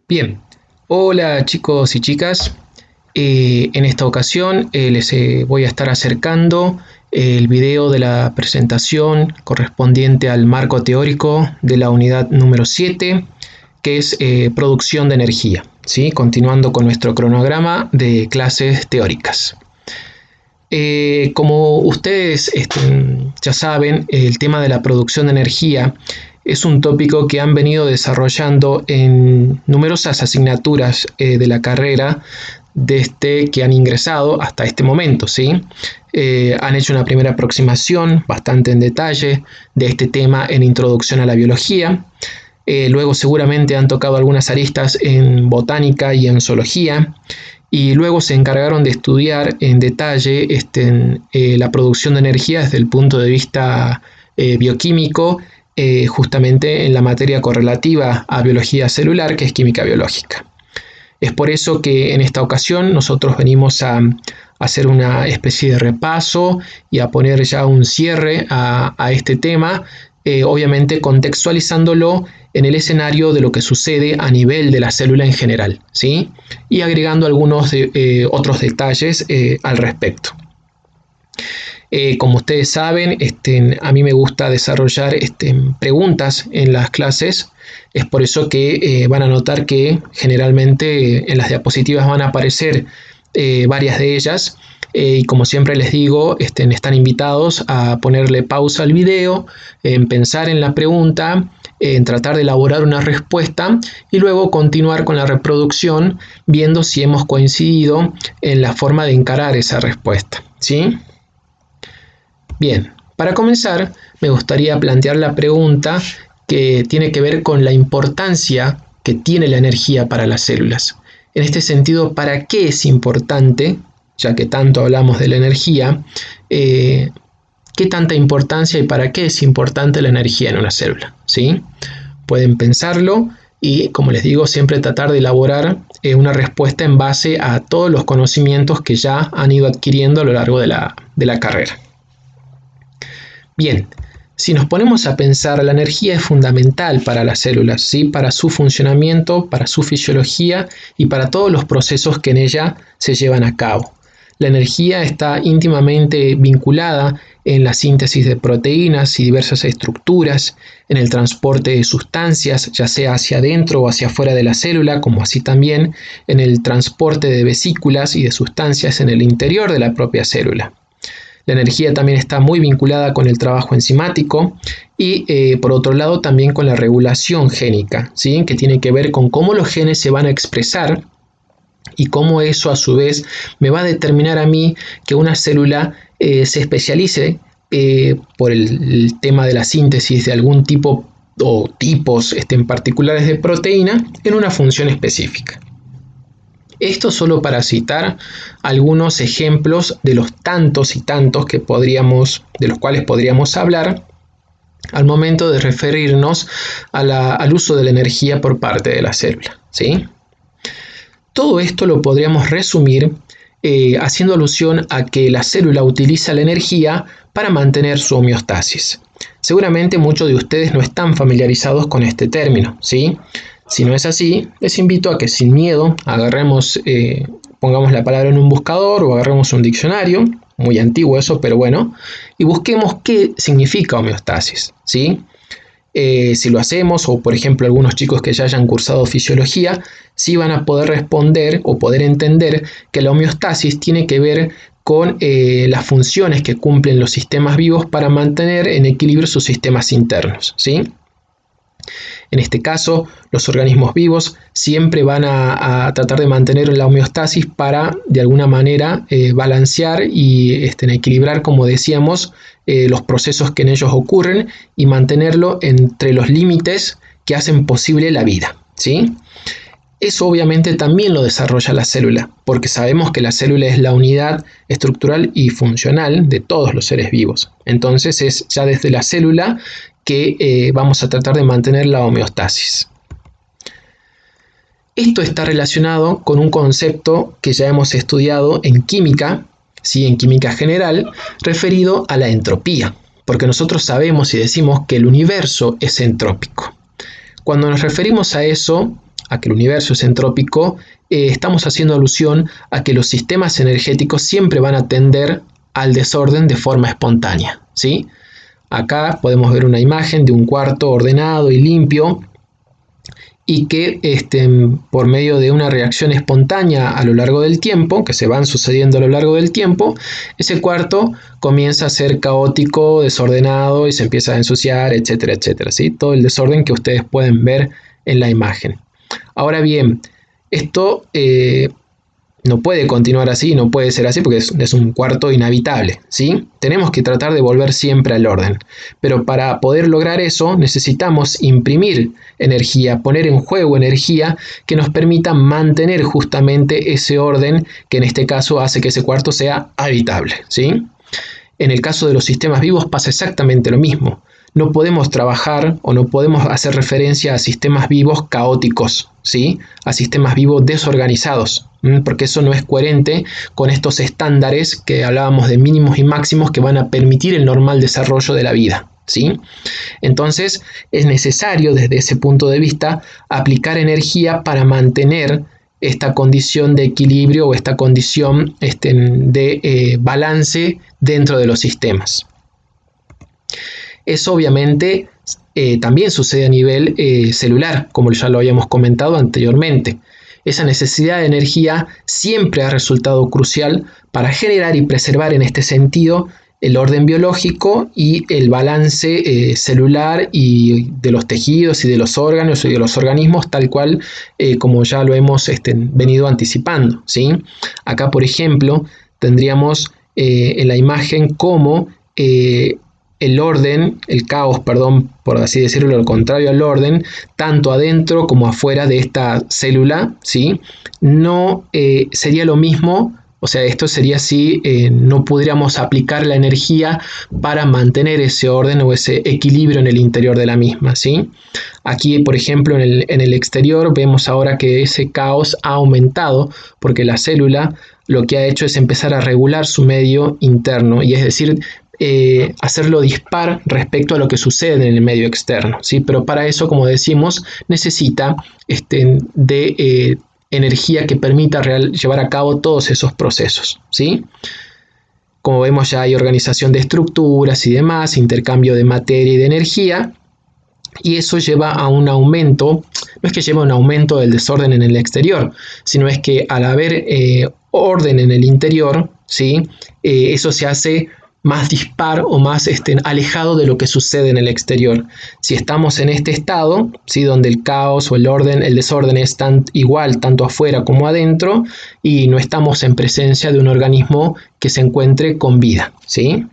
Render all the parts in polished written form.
Bien, hola chicos y chicas. En esta ocasión les voy a estar acercando el video de la presentación correspondiente al marco teórico de la unidad número 7, que es producción de energía, ¿sí? Continuando con nuestro cronograma de clases teóricas. Como ustedes ya saben, el tema de la producción de energía es un tópico que han venido desarrollando en numerosas asignaturas de la carrera desde que han ingresado hasta este momento, ¿sí? Han hecho una primera aproximación bastante en detalle de este tema en Introducción a la Biología. Luego seguramente han tocado algunas aristas en botánica y en zoología. Y luego se encargaron de estudiar en detalle la producción de energía desde el punto de vista bioquímico, justamente en la materia correlativa a biología celular, que es química biológica. Es por eso que en esta ocasión nosotros venimos a hacer una especie de repaso y a poner ya un cierre a este tema, obviamente contextualizándolo en el escenario de lo que sucede a nivel de la célula en general, ¿sí? Y agregando algunos otros detalles al respecto. Como ustedes saben, a mí me gusta desarrollar preguntas en las clases. Es por eso que van a notar que generalmente en las diapositivas van a aparecer varias de ellas. Y como siempre les digo, están invitados a ponerle pausa al video, en pensar en la pregunta, en tratar de elaborar una respuesta y luego continuar con la reproducción viendo si hemos coincidido en la forma de encarar esa respuesta, ¿sí? Bien, para comenzar me gustaría plantear la pregunta que tiene que ver con la importancia que tiene la energía para las células. En este sentido, ¿para qué es importante? Ya que tanto hablamos de la energía, ¿qué tanta importancia y para qué es importante la energía en una célula? ¿Sí? Pueden pensarlo y, como les digo, siempre tratar de elaborar una respuesta en base a todos los conocimientos que ya han ido adquiriendo a lo largo de la carrera. Bien, si nos ponemos a pensar, la energía es fundamental para las células, ¿sí? Para su funcionamiento, para su fisiología y para todos los procesos que en ella se llevan a cabo. La energía está íntimamente vinculada en la síntesis de proteínas y diversas estructuras, en el transporte de sustancias, ya sea hacia adentro o hacia afuera de la célula, como así también en el transporte de vesículas y de sustancias en el interior de la propia célula. La energía también está muy vinculada con el trabajo enzimático y por otro lado también con la regulación génica, ¿sí? Que tiene que ver con cómo los genes se van a expresar y cómo eso a su vez me va a determinar a mí que una célula se especialice por el tema de la síntesis de algún tipo o tipos en particulares de proteína en una función específica. Esto solo para citar algunos ejemplos de los tantos y tantos de los cuales podríamos hablar al momento de referirnos al uso de la energía por parte de la célula, ¿sí? Todo esto lo podríamos resumir haciendo alusión a que la célula utiliza la energía para mantener su homeostasis. Seguramente muchos de ustedes no están familiarizados con este término, ¿sí? Si no es así, les invito a que sin miedo pongamos la palabra en un buscador o agarremos un diccionario, muy antiguo eso, pero bueno, y busquemos qué significa homeostasis, ¿sí? Si lo hacemos, o por ejemplo algunos chicos que ya hayan cursado fisiología, sí van a poder responder o poder entender que la homeostasis tiene que ver con las funciones que cumplen los sistemas vivos para mantener en equilibrio sus sistemas internos, ¿sí? En este caso, los organismos vivos siempre van a tratar de mantener la homeostasis para, de alguna manera, balancear y equilibrar, como decíamos, los procesos que en ellos ocurren y mantenerlo entre los límites que hacen posible la vida, ¿sí? Eso obviamente también lo desarrolla la célula, porque sabemos que la célula es la unidad estructural y funcional de todos los seres vivos. Entonces es ya desde la célula que vamos a tratar de mantener la homeostasis. Esto está relacionado con un concepto que ya hemos estudiado en química, ¿sí? En química general, referido a la entropía, porque nosotros sabemos y decimos que el universo es entrópico. Cuando nos referimos a eso, a que el universo es entrópico, estamos haciendo alusión a que los sistemas energéticos siempre van a tender al desorden de forma espontánea, ¿sí? Acá podemos ver una imagen de un cuarto ordenado y limpio y que por medio de una reacción espontánea a lo largo del tiempo, que se van sucediendo a lo largo del tiempo, ese cuarto comienza a ser caótico, desordenado y se empieza a ensuciar, etcétera, etcétera, ¿sí? Todo el desorden que ustedes pueden ver en la imagen. Ahora bien, esto no puede continuar así, no puede ser así porque es un cuarto inhabitable, ¿sí? Tenemos que tratar de volver siempre al orden, pero para poder lograr eso necesitamos imprimir energía, poner en juego energía que nos permita mantener justamente ese orden que en este caso hace que ese cuarto sea habitable, ¿sí? En el caso de los sistemas vivos pasa exactamente lo mismo. No podemos trabajar o no podemos hacer referencia a sistemas vivos caóticos, ¿sí? A sistemas vivos desorganizados, porque eso no es coherente con estos estándares que hablábamos de mínimos y máximos que van a permitir el normal desarrollo de la vida, ¿sí? Entonces es necesario desde ese punto de vista aplicar energía para mantener esta condición de equilibrio o esta condición de balance dentro de los sistemas. Eso obviamente también sucede a nivel celular, como ya lo habíamos comentado anteriormente. Esa necesidad de energía siempre ha resultado crucial para generar y preservar en este sentido el orden biológico y el balance celular y de los tejidos y de los órganos y de los organismos, tal cual como ya lo hemos venido anticipando, ¿sí? Acá, por ejemplo, tendríamos en la imagen cómo el orden, el caos, perdón, por así decirlo, lo contrario al orden, tanto adentro como afuera de esta célula, ¿sí? No sería lo mismo, o sea, esto sería si no pudiéramos aplicar la energía para mantener ese orden o ese equilibrio en el interior de la misma, ¿sí? Aquí, por ejemplo, en el exterior vemos ahora que ese caos ha aumentado porque la célula lo que ha hecho es empezar a regular su medio interno, y es decir, hacerlo dispar respecto a lo que sucede en el medio externo, ¿sí? Pero para eso, como decimos, necesita de energía que permita llevar a cabo todos esos procesos, ¿sí? Como vemos, ya hay organización de estructuras y demás, intercambio de materia y de energía, y eso lleva a un aumento. No es que lleve a un aumento del desorden en el exterior, sino es que al haber orden en el interior, ¿sí? Eso se hace más dispar o más alejado de lo que sucede en el exterior. Si estamos en este estado, ¿sí? Donde el caos o el orden, el desorden es igual tanto afuera como adentro, y no estamos en presencia de un organismo que se encuentre con vida, ¿sí?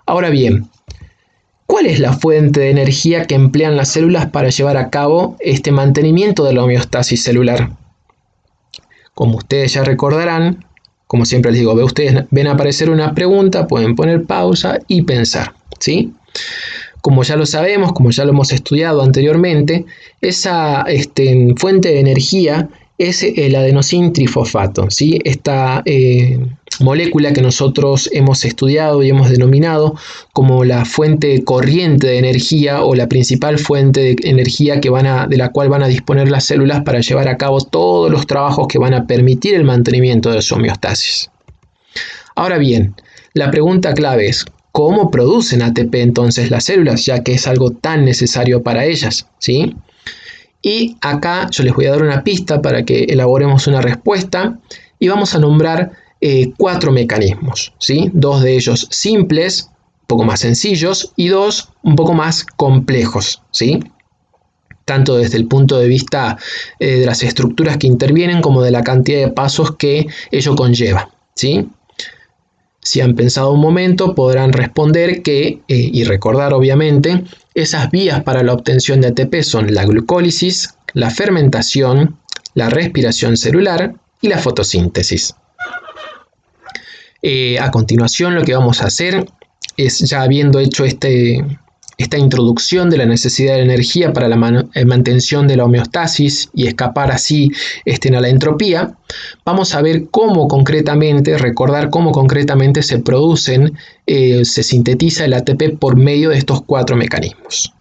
Ahora bien, ¿cuál es la fuente de energía que emplean las células para llevar a cabo este mantenimiento de la homeostasis celular? Como ustedes ya recordarán, como siempre les digo, ustedes ven aparecer una pregunta, pueden poner pausa y pensar, ¿sí? Como ya lo sabemos, como ya lo hemos estudiado anteriormente, esa fuente de energía es el adenosín trifosfato, ¿sí? Esta molécula que nosotros hemos estudiado y hemos denominado como la fuente corriente de energía o la principal fuente de energía de la cual van a disponer las células para llevar a cabo todos los trabajos que van a permitir el mantenimiento de su homeostasis. Ahora bien, la pregunta clave es: ¿cómo producen ATP entonces las células, ya que es algo tan necesario para ellas, ¿sí? Y acá yo les voy a dar una pista para que elaboremos una respuesta y vamos a nombrar 4 mecanismos, ¿sí? 2 de ellos simples, un poco más sencillos, y 2 un poco más complejos, ¿sí? Tanto desde el punto de vista de las estructuras que intervienen como de la cantidad de pasos que ello conlleva, ¿sí? Si han pensado un momento, podrán responder y recordar obviamente, esas vías para la obtención de ATP son la glucólisis, la fermentación, la respiración celular y la fotosíntesis. A continuación, lo que vamos a hacer es, ya habiendo hecho esta introducción de la necesidad de energía para la mantención de la homeostasis y escapar así a la entropía, vamos a ver recordar cómo concretamente se producen, se sintetiza el ATP por medio de estos 4 mecanismos.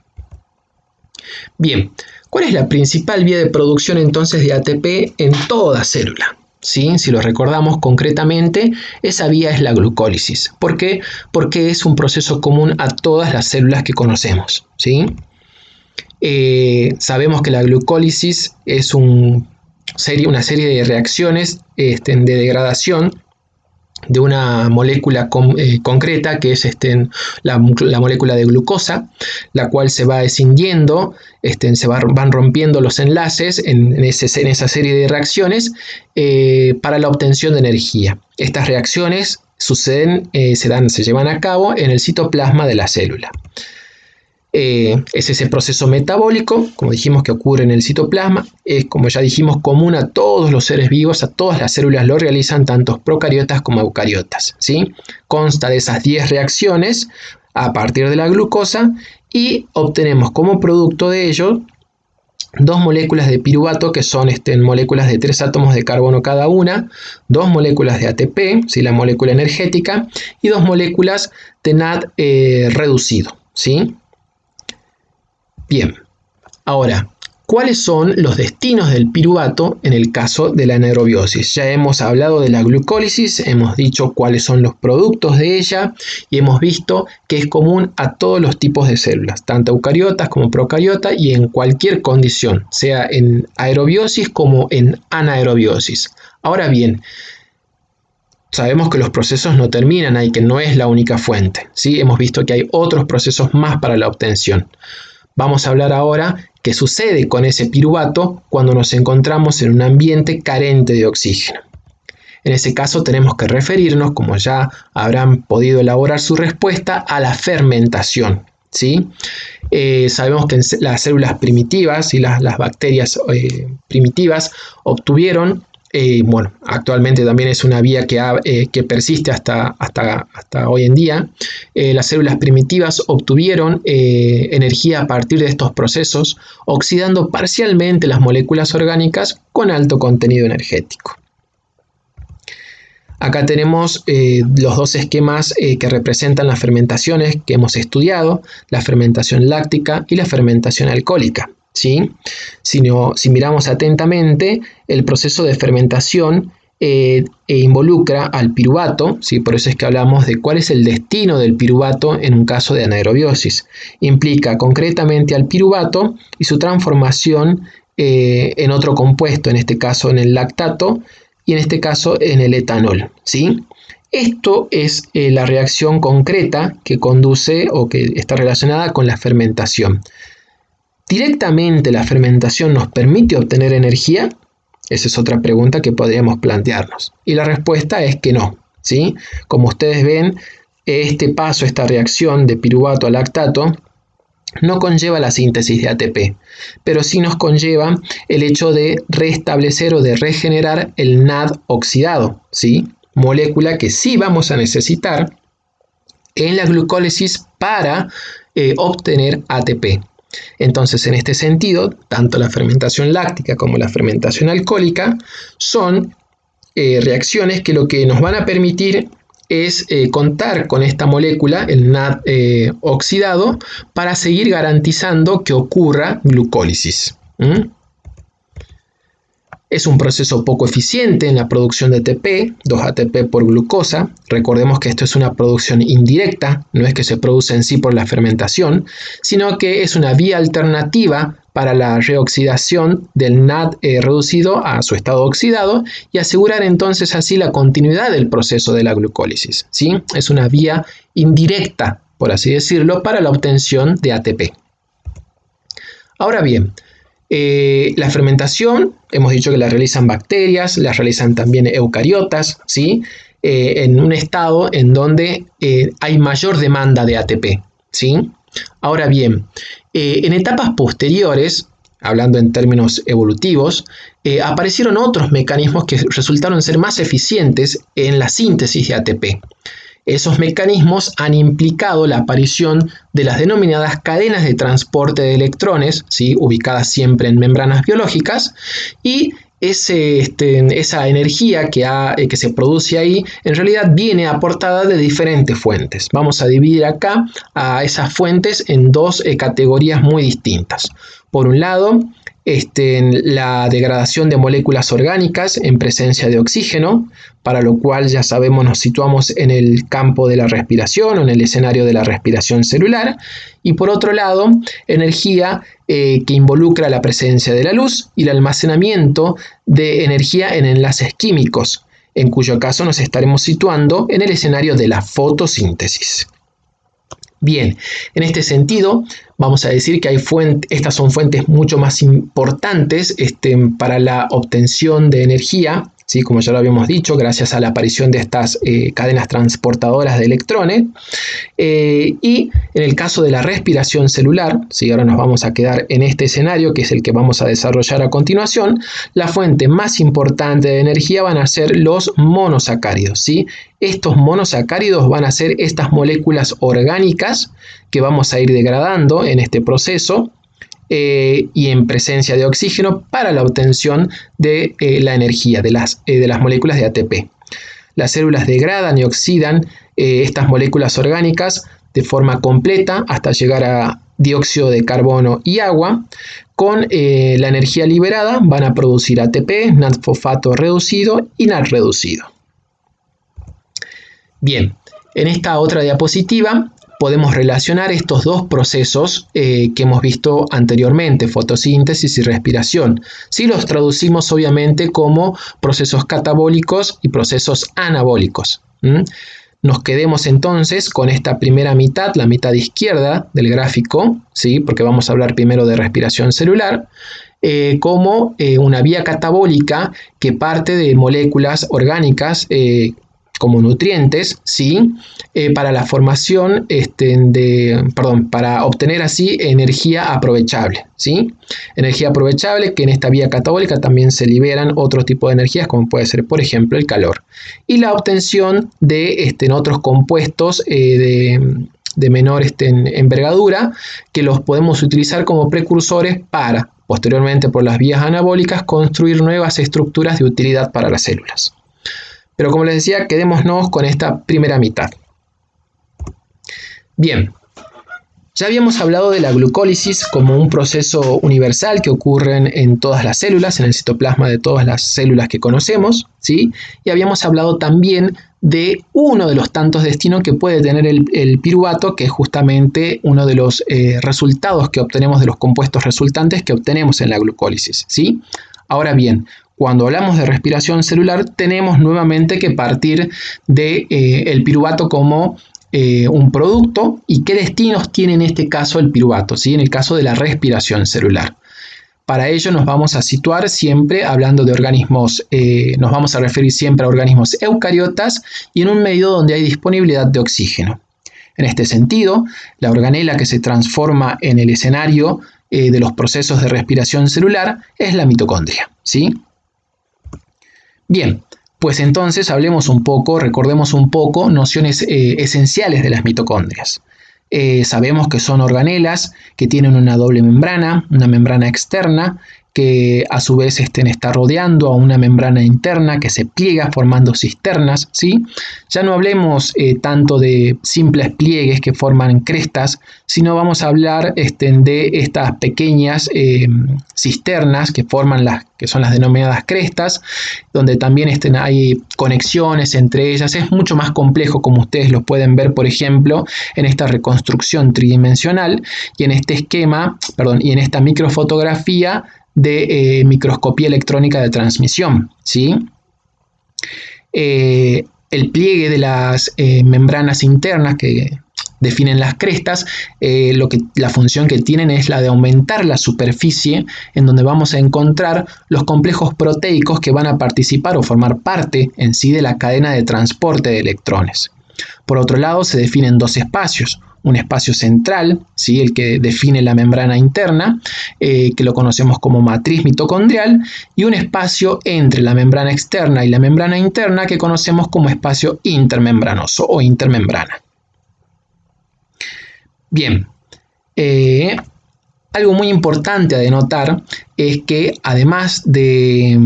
Bien, ¿Cuál es la principal vía de producción entonces de ATP en toda célula? ¿Sí? Si lo recordamos concretamente, esa vía es la glucólisis. ¿Por qué? Porque es un proceso común a todas las células que conocemos. ¿Sí? Sabemos que la glucólisis es una serie de reacciones de degradación de una molécula concreta, que es la molécula de glucosa, la cual se va escindiendo, van rompiendo los enlaces en esa serie de reacciones para la obtención de energía. Estas reacciones se llevan a cabo en el citoplasma de la célula. Es ese proceso metabólico, como dijimos, que ocurre en el citoplasma. Es, como ya dijimos, común a todos los seres vivos, a todas las células lo realizan, tanto procariotas como eucariotas, ¿sí? Consta de esas 10 reacciones a partir de la glucosa y obtenemos como producto de ello 2 moléculas de piruvato, que son moléculas de 3 átomos de carbono cada una, 2 moléculas de ATP, ¿sí? La molécula energética, y 2 moléculas de NAD reducido, ¿sí? Bien, ahora, ¿cuáles son los destinos del piruvato en el caso de la anaerobiosis? Ya hemos hablado de la glucólisis, hemos dicho cuáles son los productos de ella y hemos visto que es común a todos los tipos de células, tanto eucariotas como procariotas y en cualquier condición, sea en aerobiosis como en anaerobiosis. Ahora bien, sabemos que los procesos no terminan ahí, que no es la única fuente, ¿sí? Hemos visto que hay otros procesos más para la obtención. Vamos a hablar ahora qué sucede con ese piruvato cuando nos encontramos en un ambiente carente de oxígeno. En ese caso tenemos que referirnos, como ya habrán podido elaborar su respuesta, a la fermentación, ¿sí? Sabemos que las células primitivas y las bacterias primitivas obtuvieron, actualmente también es una vía que persiste hasta hoy en día. Las células primitivas obtuvieron energía a partir de estos procesos, oxidando parcialmente las moléculas orgánicas con alto contenido energético. Acá tenemos los 2 esquemas que representan las fermentaciones que hemos estudiado, la fermentación láctica y la fermentación alcohólica, ¿sí? Si miramos atentamente, el proceso de fermentación involucra al piruvato, ¿sí? Por eso es que hablamos de cuál es el destino del piruvato en un caso de anaerobiosis. Implica concretamente al piruvato y su transformación en otro compuesto, en este caso en el lactato y en este caso en el etanol, ¿sí? Esto es la reacción concreta que conduce o que está relacionada con la fermentación. ¿Directamente la fermentación nos permite obtener energía? Esa es otra pregunta que podríamos plantearnos. Y la respuesta es que no, ¿sí? Como ustedes ven, esta reacción de piruvato a lactato, no conlleva la síntesis de ATP, pero sí nos conlleva el hecho de restablecer o de regenerar el NAD oxidado, ¿sí? Molécula que sí vamos a necesitar en la glucólisis para obtener ATP. Entonces, en este sentido, tanto la fermentación láctica como la fermentación alcohólica son reacciones que lo que nos van a permitir es contar con esta molécula, el NAD oxidado, para seguir garantizando que ocurra glucólisis. Es un proceso poco eficiente en la producción de ATP, 2 ATP por glucosa. Recordemos que esto es una producción indirecta, no es que se produce en sí por la fermentación, sino que es una vía alternativa para la reoxidación del NAD reducido a su estado oxidado y asegurar entonces así la continuidad del proceso de la glucólisis, ¿sí? Es una vía indirecta, por así decirlo, para la obtención de ATP. Ahora bien, la fermentación, hemos dicho que la realizan bacterias, la realizan también eucariotas, ¿sí? En un estado en donde hay mayor demanda de ATP, ¿sí? Ahora bien, en etapas posteriores, hablando en términos evolutivos, aparecieron otros mecanismos que resultaron ser más eficientes en la síntesis de ATP. Esos mecanismos han implicado la aparición de las denominadas cadenas de transporte de electrones, ¿sí? Ubicadas siempre en membranas biológicas, y esa energía que se produce ahí en realidad viene aportada de diferentes fuentes. Vamos a dividir acá a esas fuentes en 2 categorías muy distintas. Por un lado, la degradación de moléculas orgánicas en presencia de oxígeno, para lo cual ya sabemos nos situamos en el campo de la respiración o en el escenario de la respiración celular. Y por otro lado, energía que involucra la presencia de la luz y el almacenamiento de energía en enlaces químicos, en cuyo caso nos estaremos situando en el escenario de la fotosíntesis. Bien, en este sentido, vamos a decir que estas son fuentes mucho más importantes para la obtención de energía, ¿sí? Como ya lo habíamos dicho, gracias a la aparición de estas cadenas transportadoras de electrones. Y en el caso de la respiración celular, ¿sí? Ahora nos vamos a quedar en este escenario, que es el que vamos a desarrollar a continuación, la fuente más importante de energía van a ser los monosacáridos, ¿sí? Estos monosacáridos van a ser estas moléculas orgánicas que vamos a ir degradando en este proceso y en presencia de oxígeno para la obtención de la energía de las moléculas de ATP. Las células degradan y oxidan estas moléculas orgánicas de forma completa hasta llegar a dióxido de carbono y agua. Con la energía liberada van a producir ATP, NAD-fosfato reducido y NAD reducido. Bien, en esta otra diapositiva podemos relacionar estos dos procesos que hemos visto anteriormente, fotosíntesis y respiración. Si los traducimos obviamente como procesos catabólicos y procesos anabólicos. Nos quedemos entonces con esta primera mitad, la mitad izquierda del gráfico, ¿sí? Porque vamos a hablar primero de respiración celular, como una vía catabólica que parte de moléculas orgánicas como nutrientes, ¿sí? Para la formación para obtener así energía aprovechable, ¿sí? Energía aprovechable que en esta vía catabólica también se liberan otro tipo de energías como puede ser, por ejemplo, el calor. Y la obtención de otros compuestos de menor envergadura que los podemos utilizar como precursores para, posteriormente por las vías anabólicas, construir nuevas estructuras de utilidad para las células. Pero como les decía, quedémonos con esta primera mitad. Bien, ya habíamos hablado de la glucólisis como un proceso universal que ocurre en todas las células, en el citoplasma de todas las células que conocemos, ¿sí? Y habíamos hablado también de uno de los tantos destinos que puede tener el piruvato, que es justamente uno de los resultados que obtenemos de los compuestos resultantes que obtenemos en la glucólisis, ¿sí? Ahora bien, cuando hablamos de respiración celular, tenemos nuevamente que partir del piruvato como un producto y qué destinos tiene en este caso el piruvato, ¿sí? En el caso de la respiración celular. Para ello nos vamos a situar siempre hablando de organismos, nos vamos a referir siempre a organismos eucariotas y en un medio donde hay disponibilidad de oxígeno. En este sentido, la organela que se transforma en el escenario de los procesos de respiración celular es la mitocondria, ¿sí? Bien, pues entonces hablemos un poco, recordemos un poco nociones esenciales de las mitocondrias. Sabemos que son organelas que tienen una doble membrana, una membrana externa que a su vez está rodeando a una membrana interna que se pliega formando cisternas, ¿sí? Ya no hablemos tanto de simples pliegues que forman crestas, sino vamos a hablar de estas pequeñas cisternas que son las denominadas crestas, donde también hay conexiones entre ellas. Es mucho más complejo, como ustedes lo pueden ver, por ejemplo, en esta reconstrucción tridimensional y en este esquema, y en esta microfotografía de microscopía electrónica de transmisión, ¿sí? El pliegue de las membranas internas que definen las crestas, la función que tienen es la de aumentar la superficie en donde vamos a encontrar los complejos proteicos que van a participar o formar parte en sí de la cadena de transporte de electrones. Por otro lado, se definen dos espacios. Un espacio central, ¿sí? El que define la membrana interna, que lo conocemos como matriz mitocondrial, y un espacio entre la membrana externa y la membrana interna que conocemos como espacio intermembranoso o intermembrana. Bien, algo muy importante a denotar es que además de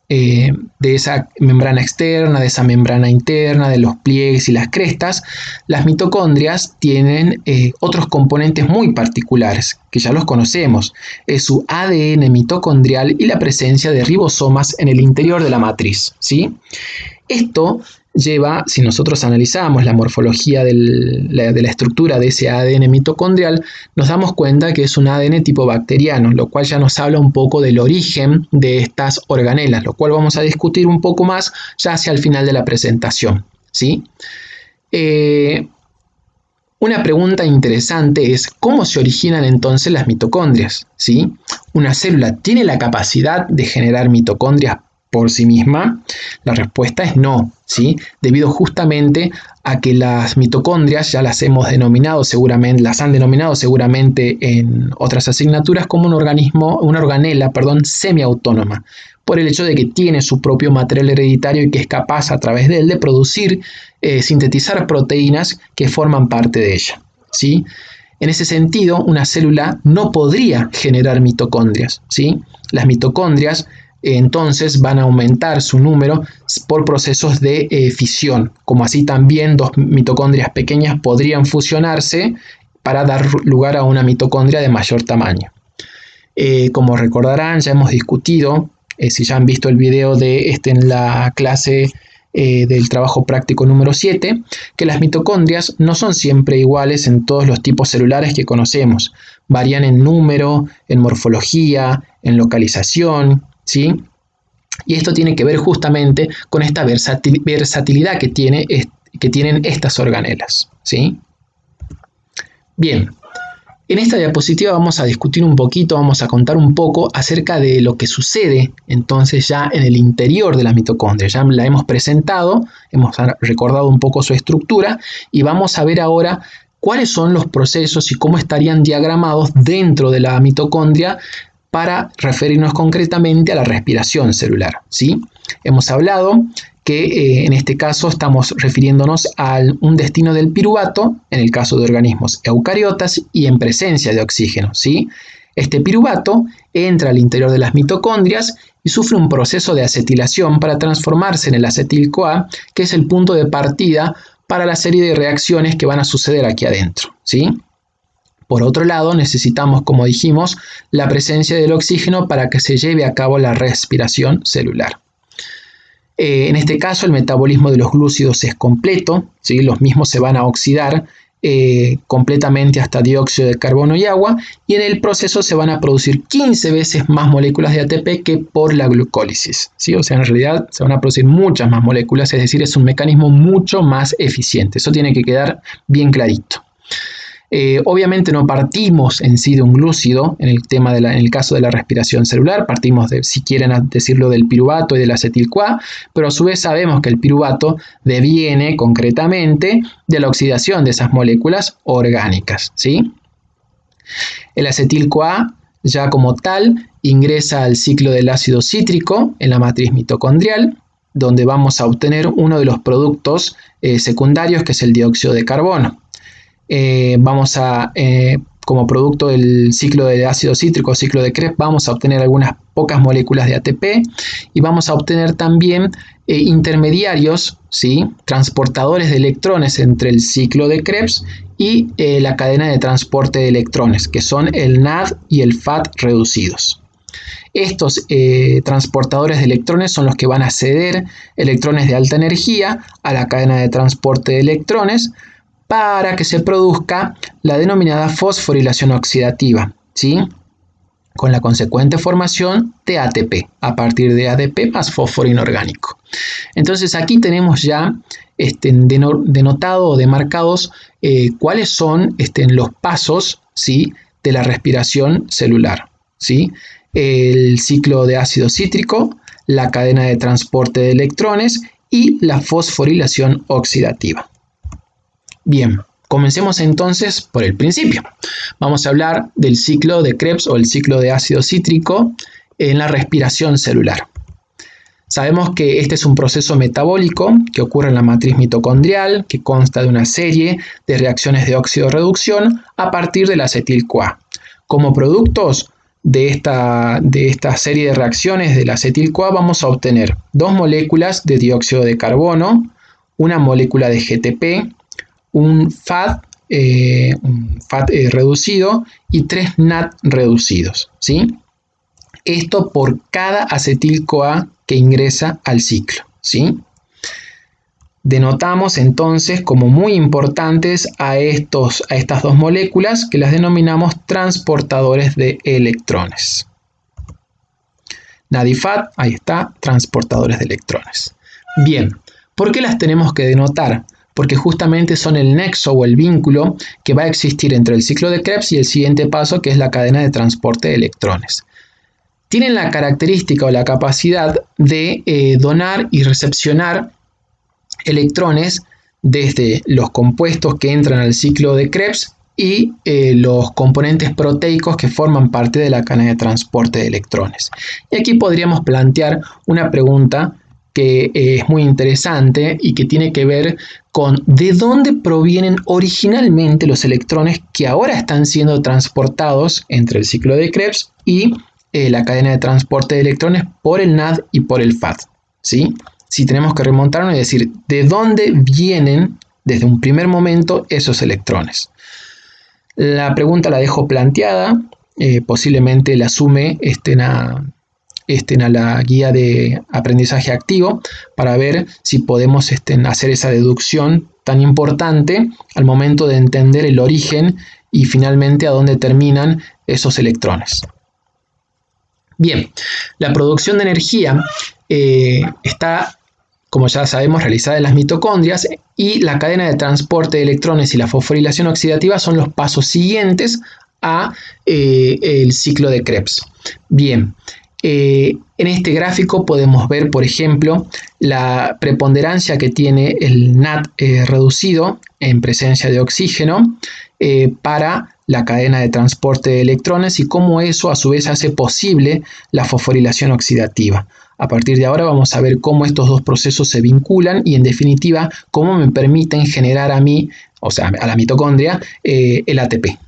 de esa membrana externa, de esa membrana interna, de los pliegues y las crestas, las mitocondrias tienen otros componentes muy particulares, que ya los conocemos. Es su ADN mitocondrial y la presencia de ribosomas en el interior de la matriz, ¿sí? Esto lleva, si nosotros analizamos la morfología de la estructura de ese ADN mitocondrial, nos damos cuenta que es un ADN tipo bacteriano, lo cual ya nos habla un poco del origen de estas organelas, lo cual vamos a discutir un poco más ya hacia el final de la presentación, ¿sí? Una pregunta interesante es ¿cómo se originan entonces las mitocondrias? ¿Sí? ¿Una célula tiene la capacidad de generar mitocondrias por sí misma? La respuesta es no, ¿sí? Debido justamente a que las mitocondrias ya las han denominado seguramente en otras asignaturas como una organela, semiautónoma, por el hecho de que tiene su propio material hereditario y que es capaz a través de él de producir, sintetizar proteínas que forman parte de ella, ¿sí? En ese sentido, una célula no podría generar mitocondrias, ¿sí? Las mitocondrias entonces van a aumentar su número por procesos de fisión, como así también dos mitocondrias pequeñas podrían fusionarse para dar lugar a una mitocondria de mayor tamaño. Como recordarán, ya hemos discutido, si ya han visto el video en la clase del trabajo práctico número 7, que las mitocondrias no son siempre iguales en todos los tipos celulares que conocemos. Varían en número, en morfología, en localización, ¿sí? Y esto tiene que ver justamente con esta versatilidad que tienen estas organelas, ¿sí? Bien, en esta diapositiva vamos a discutir un poquito, vamos a contar un poco acerca de lo que sucede entonces ya en el interior de la mitocondria. Ya la hemos presentado, hemos recordado un poco su estructura y vamos a ver ahora cuáles son los procesos y cómo estarían diagramados dentro de la mitocondria para referirnos concretamente a la respiración celular, ¿sí? Hemos hablado que en este caso estamos refiriéndonos a un destino del piruvato, en el caso de organismos eucariotas y en presencia de oxígeno, ¿sí? Este piruvato entra al interior de las mitocondrias y sufre un proceso de acetilación para transformarse en el acetil-CoA, que es el punto de partida para la serie de reacciones que van a suceder aquí adentro, ¿sí? Por otro lado, necesitamos, como dijimos, la presencia del oxígeno para que se lleve a cabo la respiración celular. En este caso, el metabolismo de los glúcidos es completo, ¿sí? Los mismos se van a oxidar completamente hasta dióxido de carbono y agua, y en el proceso se van a producir 15 veces más moléculas de ATP que por la glucólisis, ¿sí? O sea, en realidad se van a producir muchas más moléculas, es decir, es un mecanismo mucho más eficiente. Eso tiene que quedar bien clarito. Obviamente no partimos en sí de un glúcido en el caso de la respiración celular, partimos si quieren decirlo, del piruvato y del acetil-CoA, pero a su vez sabemos que el piruvato deviene concretamente de la oxidación de esas moléculas orgánicas, ¿sí? El acetil-CoA ya como tal ingresa al ciclo del ácido cítrico en la matriz mitocondrial, donde vamos a obtener uno de los productos secundarios, que es el dióxido de carbono. Como producto del ciclo de ácido cítrico, ciclo de Krebs, vamos a obtener algunas pocas moléculas de ATP y vamos a obtener también intermediarios, ¿sí? Transportadores de electrones entre el ciclo de Krebs y la cadena de transporte de electrones, que son el NAD y el FAT reducidos. Estos transportadores de electrones son los que van a ceder electrones de alta energía a la cadena de transporte de electrones para que se produzca la denominada fosforilación oxidativa, ¿sí? Con la consecuente formación de ATP, a partir de ADP más fósforo inorgánico. Entonces aquí tenemos ya denotado o demarcados cuáles son los pasos, ¿sí? De la respiración celular, ¿sí? El ciclo de ácido cítrico, la cadena de transporte de electrones y la fosforilación oxidativa. Bien, comencemos entonces por el principio. Vamos a hablar del ciclo de Krebs o el ciclo de ácido cítrico en la respiración celular. Sabemos que este es un proceso metabólico que ocurre en la matriz mitocondrial, que consta de una serie de reacciones de óxido-reducción a partir del acetil-CoA. Como productos de esta serie de reacciones del acetil-CoA vamos a obtener 2 moléculas de dióxido de carbono, una molécula de GTP, un FAD, reducido y 3 NAD reducidos, ¿sí? Esto por cada acetil-CoA que ingresa al ciclo, ¿sí? Denotamos entonces como muy importantes a estas 2 moléculas que las denominamos transportadores de electrones. NAD y FAD, ahí está, transportadores de electrones. Bien, ¿por qué las tenemos que denotar? Porque justamente son el nexo o el vínculo que va a existir entre el ciclo de Krebs y el siguiente paso, que es la cadena de transporte de electrones. Tienen la característica o la capacidad de donar y recepcionar electrones desde los compuestos que entran al ciclo de Krebs y los componentes proteicos que forman parte de la cadena de transporte de electrones. Y aquí podríamos plantear una pregunta que es muy interesante y que tiene que ver con de dónde provienen originalmente los electrones que ahora están siendo transportados entre el ciclo de Krebs y la cadena de transporte de electrones por el NAD y por el FAD, ¿sí? Si tenemos que remontarnos y decir de dónde vienen desde un primer momento esos electrones. La pregunta la dejo planteada, posiblemente la sume a la guía de aprendizaje activo para ver si podemos hacer esa deducción tan importante al momento de entender el origen y finalmente a dónde terminan esos electrones. Bien, la producción de energía está, como ya sabemos, realizada en las mitocondrias y la cadena de transporte de electrones y la fosforilación oxidativa son los pasos siguientes a el ciclo de Krebs. Bien, en este gráfico podemos ver, por ejemplo, la preponderancia que tiene el NAD reducido en presencia de oxígeno para la cadena de transporte de electrones y cómo eso a su vez hace posible la fosforilación oxidativa. A partir de ahora vamos a ver cómo estos dos procesos se vinculan y en definitiva cómo me permiten generar a mí, o sea, a la mitocondria, el ATP.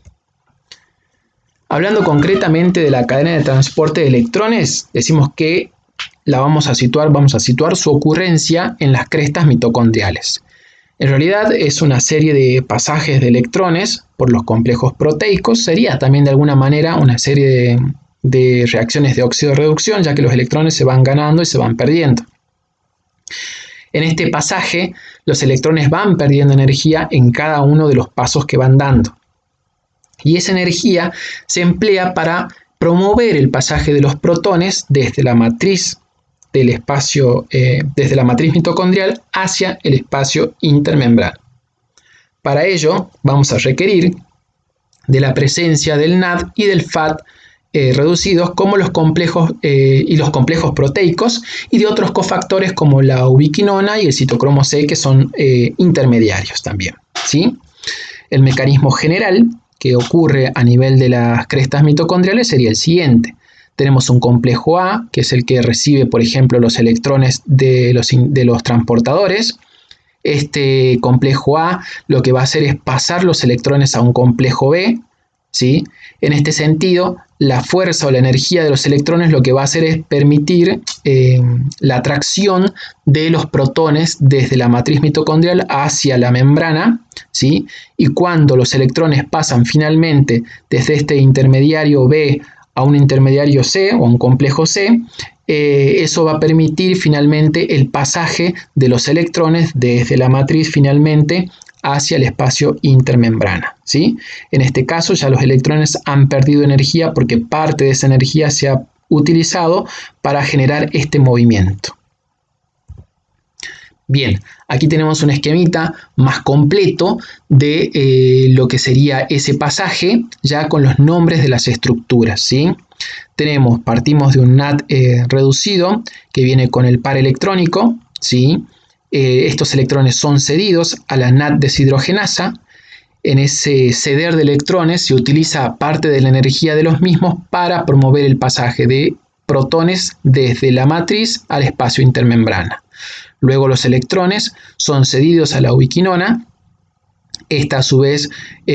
Hablando concretamente de la cadena de transporte de electrones, decimos que vamos a situar su ocurrencia en las crestas mitocondriales. En realidad es una serie de pasajes de electrones por los complejos proteicos, sería también de alguna manera una serie de reacciones de óxido de reducción, ya que los electrones se van ganando y se van perdiendo. En este pasaje, los electrones van perdiendo energía en cada uno de los pasos que van dando. Y esa energía se emplea para promover el pasaje de los protones desde la matriz del espacio, desde la matriz mitocondrial hacia el espacio intermembrano. Para ello, vamos a requerir de la presencia del NAD y del FAD reducidos como los complejos y los complejos proteicos y de otros cofactores como la ubiquinona y el citocromo C, que son intermediarios también, ¿sí? El mecanismo general que ocurre a nivel de las crestas mitocondriales sería el siguiente. Tenemos un complejo A, que es el que recibe, por ejemplo, los electrones de los transportadores. Este complejo A lo que va a hacer es pasar los electrones a un complejo B, ¿sí? En este sentido, la fuerza o la energía de los electrones lo que va a hacer es permitir la atracción de los protones desde la matriz mitocondrial hacia la membrana, ¿sí? Y cuando los electrones pasan finalmente desde este intermediario B a un intermediario C o un complejo C, eso va a permitir finalmente el pasaje de los electrones desde la matriz finalmente hacia el espacio intermembrana, ¿sí? En este caso ya los electrones han perdido energía porque parte de esa energía se ha utilizado para generar este movimiento. Bien, aquí tenemos un esquemita más completo de lo que sería ese pasaje, ya con los nombres de las estructuras, ¿sí? Partimos de un NAD reducido que viene con el par electrónico, ¿sí? Estos electrones son cedidos a la NAD deshidrogenasa. En ese ceder de electrones se utiliza parte de la energía de los mismos para promover el pasaje de protones desde la matriz al espacio intermembrana. Luego los electrones son cedidos a la ubiquinona Esta a su vez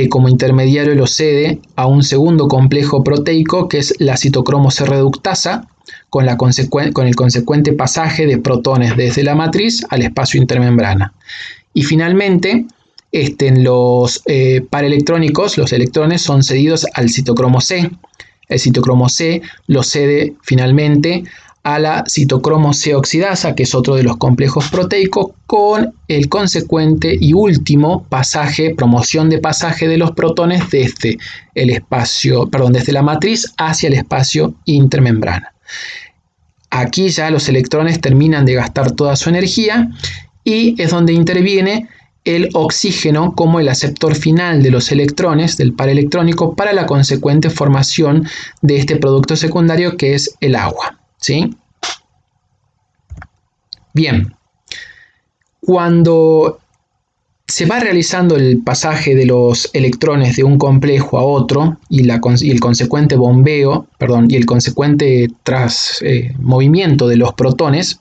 como intermediario lo cede a un segundo complejo proteico que es la citocromo C reductasa con el consecuente pasaje de protones desde la matriz al espacio intermembrana. Y finalmente, los paraelectrónicos, los electrones, son cedidos al citocromo C. El citocromo C lo cede finalmente a la citocromo C oxidasa, que es otro de los complejos proteicos, con el consecuente y último promoción de pasaje de los protones desde desde la matriz hacia el espacio intermembrana. Aquí ya los electrones terminan de gastar toda su energía y es donde interviene el oxígeno como el aceptor final de los electrones del paraelectrónico para la consecuente formación de este producto secundario que es el agua, ¿sí? Bien, cuando se va realizando el pasaje de los electrones de un complejo a otro y el consecuente y el consecuente movimiento de los protones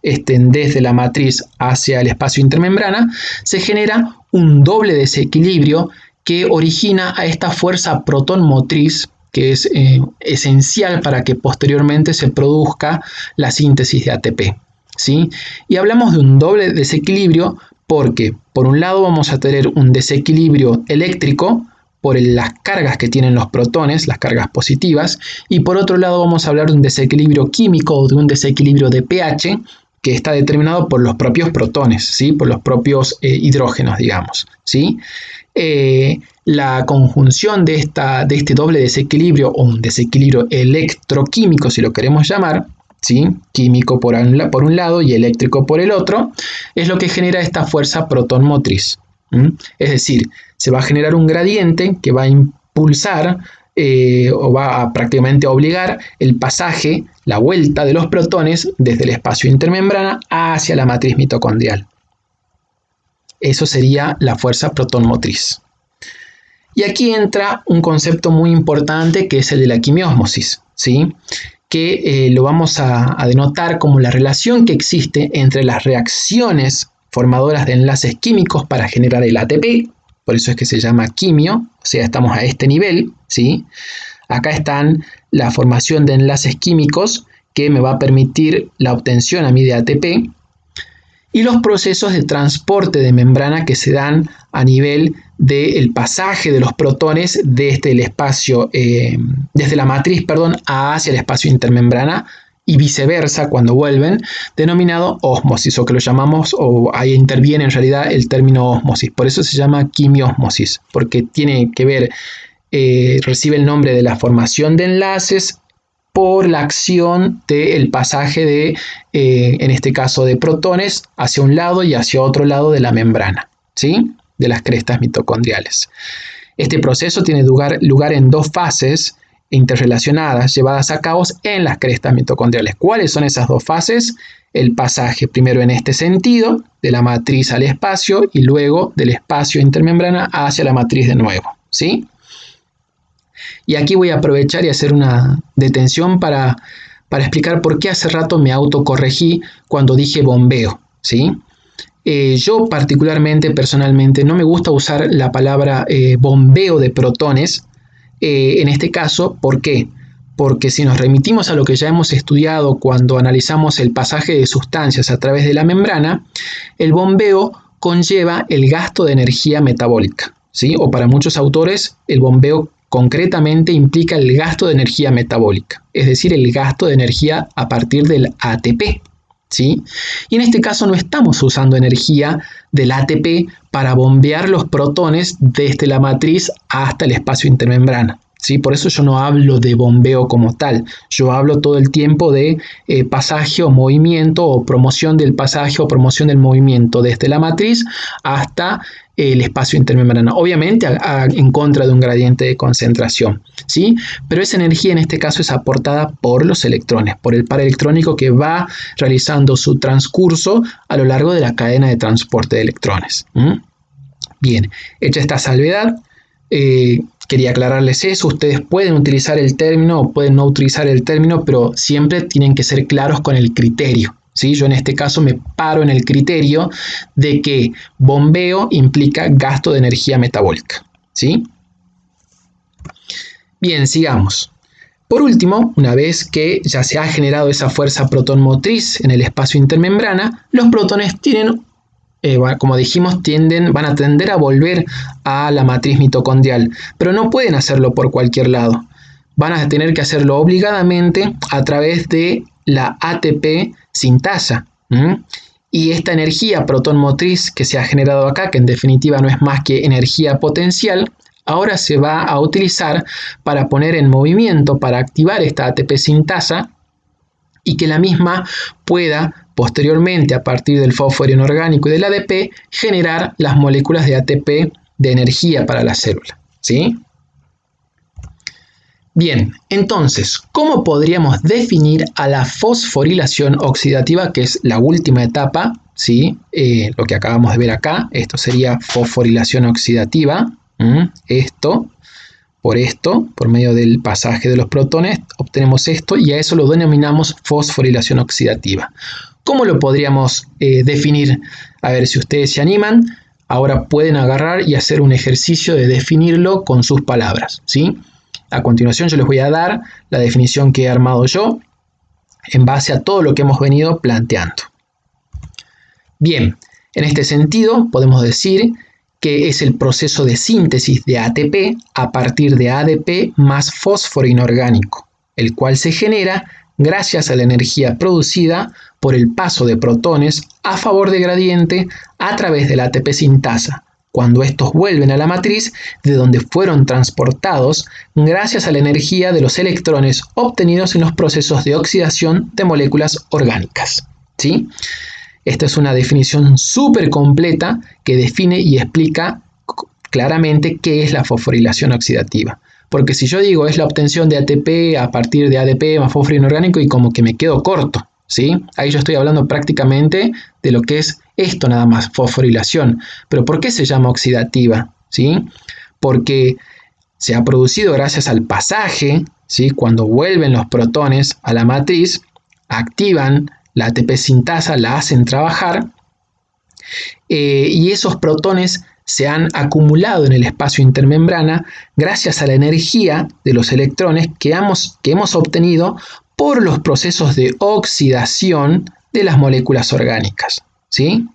desde la matriz hacia el espacio intermembrana, se genera un doble desequilibrio que origina a esta fuerza protonmotriz que es esencial para que posteriormente se produzca la síntesis de ATP, ¿sí? Y hablamos de un doble desequilibrio porque, por un lado, vamos a tener un desequilibrio eléctrico por las cargas que tienen los protones, las cargas positivas, y por otro lado vamos a hablar de un desequilibrio químico o de un desequilibrio de pH que está determinado por los propios protones, ¿sí? Por los propios hidrógenos, digamos, ¿sí? La conjunción de este doble desequilibrio o un desequilibrio electroquímico, si lo queremos llamar, ¿sí? Químico por un lado y eléctrico por el otro, es lo que genera esta fuerza protonmotriz. Es decir, se va a generar un gradiente que va a impulsar o va a prácticamente obligar el pasaje, la vuelta de los protones desde el espacio intermembrana hacia la matriz mitocondrial. Eso sería la fuerza protonmotriz. Y aquí entra un concepto muy importante que es el de la quimiósmosis, ¿sí? Que lo vamos a denotar como la relación que existe entre las reacciones formadoras de enlaces químicos para generar el ATP, por eso es que se llama quimio, o sea, estamos a este nivel, ¿sí? Acá están la formación de enlaces químicos que me va a permitir la obtención a mí de ATP y los procesos de transporte de membrana que se dan a nivel del pasaje de los protones desde el espacio, desde la matriz, hacia el espacio intermembrana y viceversa cuando vuelven, denominado ósmosis, o que lo llamamos, o ahí interviene en realidad el término ósmosis. Por eso se llama quimiósmosis, porque tiene que ver, recibe el nombre de la formación de enlaces por la acción del pasaje de, en este caso, de protones hacia un lado y hacia otro lado de la membrana, ¿sí? De las crestas mitocondriales. Este proceso tiene lugar en dos fases interrelacionadas llevadas a cabo en las crestas mitocondriales. ¿Cuáles son esas dos fases? El pasaje primero en este sentido, de la matriz al espacio y luego del espacio intermembrana hacia la matriz de nuevo, ¿sí? Y aquí voy a aprovechar y hacer una detención para explicar por qué hace rato me autocorregí cuando dije bombeo, ¿sí? Yo particularmente, personalmente, no me gusta usar la palabra bombeo de protones, en este caso. ¿Por qué? Porque si nos remitimos a lo que ya hemos estudiado cuando analizamos el pasaje de sustancias a través de la membrana, el bombeo conlleva el gasto de energía metabólica, ¿sí? O para muchos autores, el bombeo concretamente implica el gasto de energía metabólica, es decir, el gasto de energía a partir del ATP, ¿sí? Y en este caso no estamos usando energía del ATP para bombear los protones desde la matriz hasta el espacio intermembrana, ¿sí? Por eso yo no hablo de bombeo como tal, yo hablo todo el tiempo de pasaje o movimiento o promoción del pasaje o promoción del movimiento desde la matriz hasta el espacio intermembrana, obviamente en contra de un gradiente de concentración, ¿sí? Pero esa energía en este caso es aportada por los electrones, por el paraelectrónico que va realizando su transcurso a lo largo de la cadena de transporte de electrones. Bien, hecha esta salvedad, quería aclararles eso. Ustedes pueden utilizar el término o pueden no utilizar el término, pero siempre tienen que ser claros con el criterio, ¿sí? Yo en este caso me paro en el criterio de que bombeo implica gasto de energía metabólica, ¿sí? Bien, sigamos. Por último, una vez que ya se ha generado esa fuerza protón motriz en el espacio intermembrana, los protones tienen, como dijimos, van a tender a volver a la matriz mitocondrial, pero no pueden hacerlo por cualquier lado. Van a tener que hacerlo obligadamente a través de la ATP sintasa. Y esta energía protón motriz que se ha generado acá, que en definitiva no es más que energía potencial, ahora se va a utilizar para poner en movimiento, para activar esta ATP sintasa y que la misma pueda posteriormente, a partir del fósforo inorgánico y del ADP, generar las moléculas de ATP de energía para la célula, ¿sí? Bien, entonces, ¿cómo podríamos definir a la fosforilación oxidativa, que es la última etapa, ¿sí? Lo que acabamos de ver acá, esto sería fosforilación oxidativa. Esto, por medio del pasaje de los protones, obtenemos esto y a eso lo denominamos fosforilación oxidativa. ¿Cómo lo podríamos definir? A ver, si ustedes se animan, ahora pueden agarrar y hacer un ejercicio de definirlo con sus palabras, ¿sí? A continuación yo les voy a dar la definición que he armado yo en base a todo lo que hemos venido planteando. Bien, en este sentido podemos decir que es el proceso de síntesis de ATP a partir de ADP más fósforo inorgánico, el cual se genera gracias a la energía producida por el paso de protones a favor de gradiente a través de la ATP sintasa, cuando estos vuelven a la matriz de donde fueron transportados gracias a la energía de los electrones obtenidos en los procesos de oxidación de moléculas orgánicas, ¿sí? Esta es una definición súper completa que define y explica claramente qué es la fosforilación oxidativa. Porque si yo digo es la obtención de ATP a partir de ADP más fósforo inorgánico y como que me quedo corto, ¿sí? Ahí yo estoy hablando prácticamente de lo que es esto nada más, fosforilación. Pero ¿por qué se llama oxidativa? ¿Sí? Porque se ha producido gracias al pasaje, ¿sí? Cuando vuelven los protones a la matriz, activan la ATP sintasa, la hacen trabajar y esos protones se han acumulado en el espacio intermembrana gracias a la energía de los electrones que hemos obtenido por los procesos de oxidación de las moléculas orgánicas, ¿sí?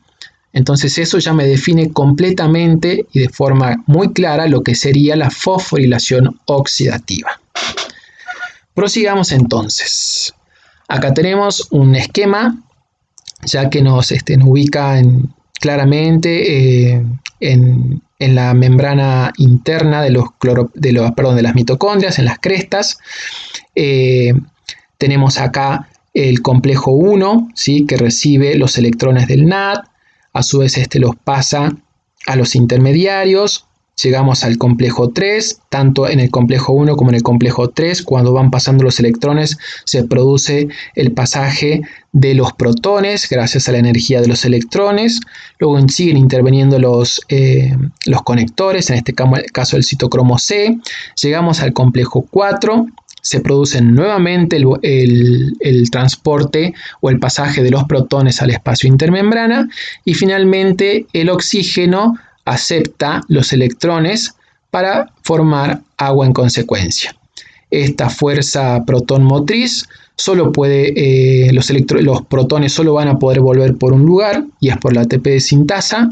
Entonces eso ya me define completamente y de forma muy clara lo que sería la fosforilación oxidativa. Prosigamos entonces. Acá tenemos un esquema ya que nos ubica claramente en la membrana interna de las mitocondrias, en las crestas. Tenemos acá el complejo 1, ¿sí? Que recibe los electrones del NAD, a su vez los pasa a los intermediarios. Llegamos al complejo 3, tanto en el complejo 1 como en el complejo 3, cuando van pasando los electrones se produce el pasaje de los protones gracias a la energía de los electrones. Luego siguen interviniendo los conectores, en este caso el citocromo C. Llegamos al complejo 4, se produce nuevamente el transporte o el pasaje de los protones al espacio intermembrana y finalmente el oxígeno acepta los electrones para formar agua en consecuencia. Esta fuerza protón motriz solo puede, los protones solo van a poder volver por un lugar y es por la ATP sintasa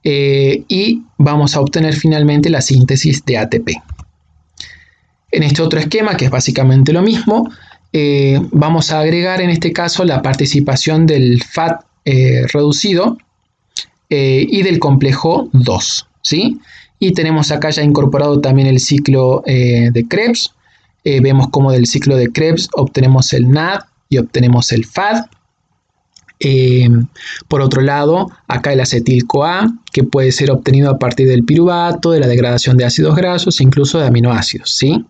y vamos a obtener finalmente la síntesis de ATP. En este otro esquema, que es básicamente lo mismo, vamos a agregar en este caso la participación del FAT reducido y del complejo 2, ¿sí? Y tenemos acá ya incorporado también el ciclo de Krebs. Vemos cómo del ciclo de Krebs obtenemos el NAD y obtenemos el FAD. Por otro lado, acá el acetil-CoA, que puede ser obtenido a partir del piruvato, de la degradación de ácidos grasos, incluso de aminoácidos, ¿sí?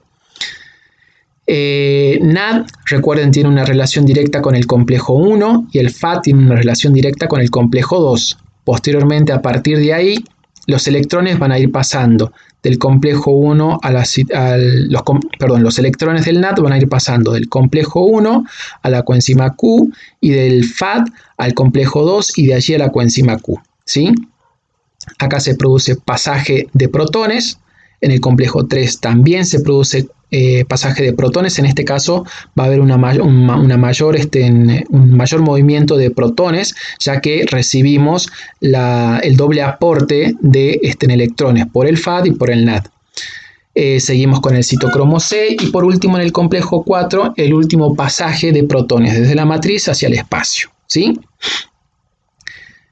NAD, recuerden, tiene una relación directa con el complejo 1 y el FAD tiene una relación directa con el complejo 2. Posteriormente, a partir de ahí, los electrones van a ir pasando del complejo 1 a los electrones del NAD van a ir pasando del complejo 1 a la coenzima Q y del FAD al complejo 2 y de allí a la coenzima Q, ¿sí? Acá se produce pasaje de protones, en el complejo 3 también se produce pasaje de protones, en este caso va a haber un mayor movimiento de protones, ya que recibimos el doble aporte de electrones por el FAD y por el NAD. Seguimos con el citocromo C y por último en el complejo 4 el último pasaje de protones desde la matriz hacia el espacio, ¿sí?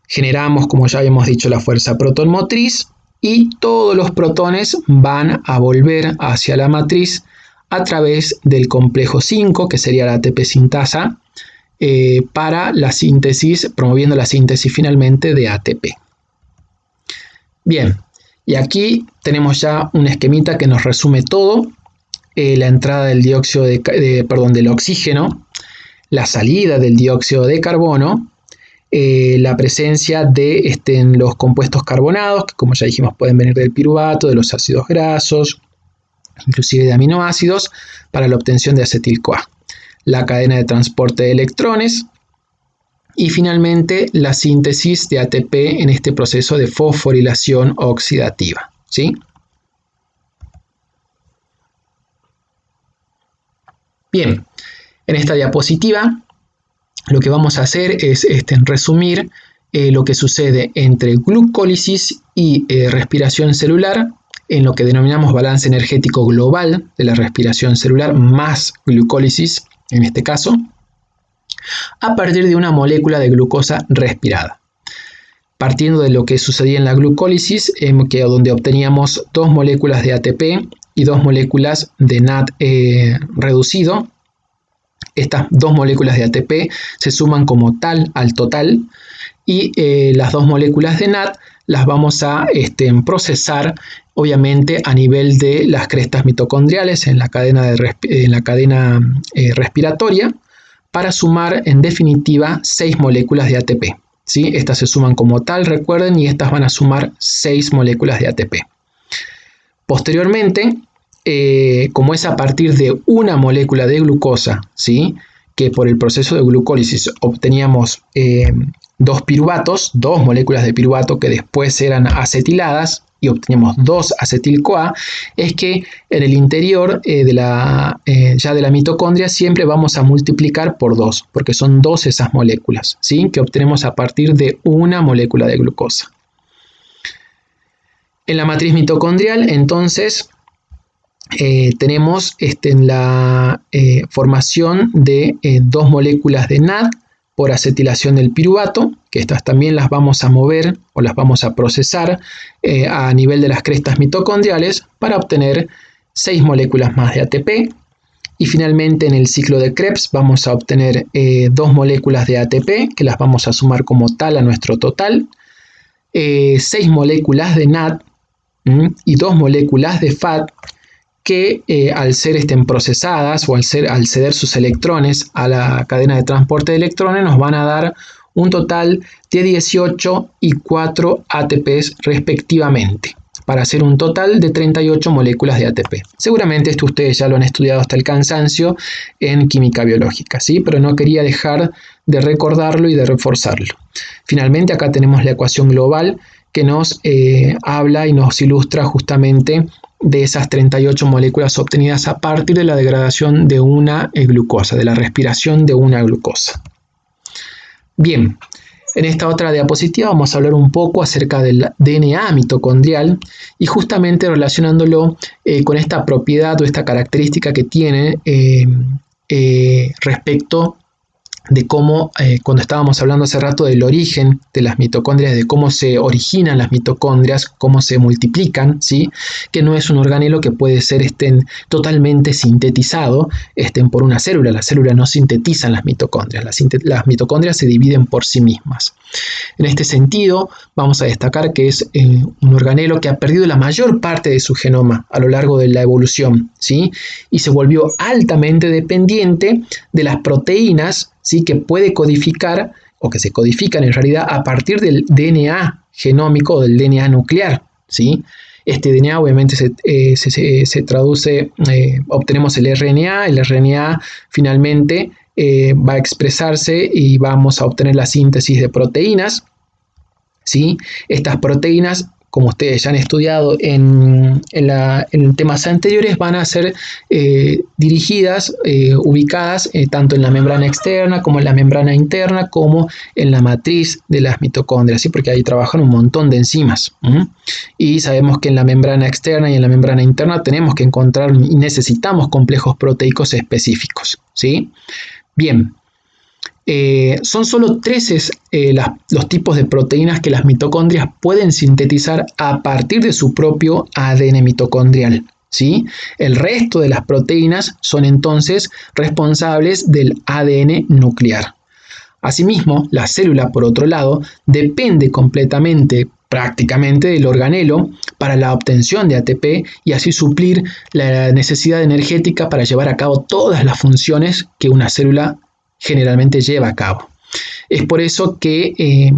Generamos, como ya habíamos dicho, la fuerza proton motriz y todos los protones van a volver hacia la matriz a través del complejo 5, que sería la ATP sintasa, para la síntesis, promoviendo la síntesis finalmente de ATP. Bien, y aquí tenemos ya un esquemita que nos resume todo: la entrada del del oxígeno, la salida del dióxido de carbono, la presencia de los compuestos carbonados, que como ya dijimos pueden venir del piruvato, de los ácidos grasos, inclusive de aminoácidos, para la obtención de acetil-CoA, la cadena de transporte de electrones y finalmente la síntesis de ATP en este proceso de fosforilación oxidativa, ¿sí? Bien, en esta diapositiva lo que vamos a hacer es resumir lo que sucede entre glucólisis y respiración celular en lo que denominamos balance energético global de la respiración celular más glucólisis, en este caso, a partir de una molécula de glucosa respirada. Partiendo de lo que sucedía en la glucólisis, donde obteníamos 2 moléculas de ATP y 2 moléculas de NAD reducido. Estas 2 moléculas de ATP se suman como tal al total y las 2 moléculas de NAD las vamos a procesar obviamente a nivel de las crestas mitocondriales en la cadena, respiratoria para sumar en definitiva 6 moléculas de ATP, ¿sí? Estas se suman como tal, recuerden, y estas van a sumar 6 moléculas de ATP. Posteriormente, como es a partir de una molécula de glucosa, ¿sí?, que por el proceso de glucólisis obteníamos 2 piruvatos, 2 moléculas de piruvato que después eran acetiladas y obteníamos 2 acetil-CoA, es que en el interior ya de la mitocondria siempre vamos a multiplicar por 2, porque son 2 esas moléculas, ¿sí?, que obtenemos a partir de una molécula de glucosa. En la matriz mitocondrial, entonces, tenemos la formación de 2 moléculas de NAD por acetilación del piruvato, que estas también las vamos a mover o las vamos a procesar a nivel de las crestas mitocondriales para obtener 6 moléculas más de ATP. Y finalmente en el ciclo de Krebs vamos a obtener 2 moléculas de ATP que las vamos a sumar como tal a nuestro total, 6 moléculas de NAD y 2 moléculas de FAD que al ser procesadas o al ceder sus electrones a la cadena de transporte de electrones nos van a dar un total de 18 y 4 ATPs respectivamente, para hacer un total de 38 moléculas de ATP. Seguramente esto ustedes ya lo han estudiado hasta el cansancio en química biológica, ¿sí? Pero no quería dejar de recordarlo y de reforzarlo. Finalmente acá tenemos la ecuación global que nos habla y nos ilustra justamente de esas 38 moléculas obtenidas a partir de la degradación de una glucosa, de la respiración de una glucosa. Bien, en esta otra diapositiva vamos a hablar un poco acerca del DNA mitocondrial y justamente relacionándolo con esta propiedad o esta característica que tiene respecto de cómo, cuando estábamos hablando hace rato del origen de las mitocondrias, de cómo se originan las mitocondrias, cómo se multiplican, ¿sí?, que no es un organelo que puede ser totalmente sintetizado por una célula. Las células no sintetizan las mitocondrias, las mitocondrias se dividen por sí mismas. En este sentido, vamos a destacar que es un organelo que ha perdido la mayor parte de su genoma a lo largo de la evolución, ¿sí?, y se volvió altamente dependiente de las proteínas, ¿sí?, que puede codificar o que se codifican en realidad a partir del DNA genómico del DNA nuclear, ¿sí? Este DNA obviamente se traduce, obtenemos el RNA finalmente va a expresarse y vamos a obtener la síntesis de proteínas, ¿sí? Estas proteínas, como ustedes ya han estudiado en temas anteriores, van a ser dirigidas, ubicadas tanto en la membrana externa como en la membrana interna, como en la matriz de las mitocondrias, ¿sí? Porque ahí trabajan un montón de enzimas. Y sabemos que en la membrana externa y en la membrana interna tenemos que encontrar y necesitamos complejos proteicos específicos, ¿sí? Bien. Son solo 13 los tipos de proteínas que las mitocondrias pueden sintetizar a partir de su propio ADN mitocondrial, ¿sí? El resto de las proteínas son entonces responsables del ADN nuclear. Asimismo, la célula, por otro lado, depende prácticamente del organelo para la obtención de ATP y así suplir la necesidad energética para llevar a cabo todas las funciones que una célula generalmente lleva a cabo. Es por eso que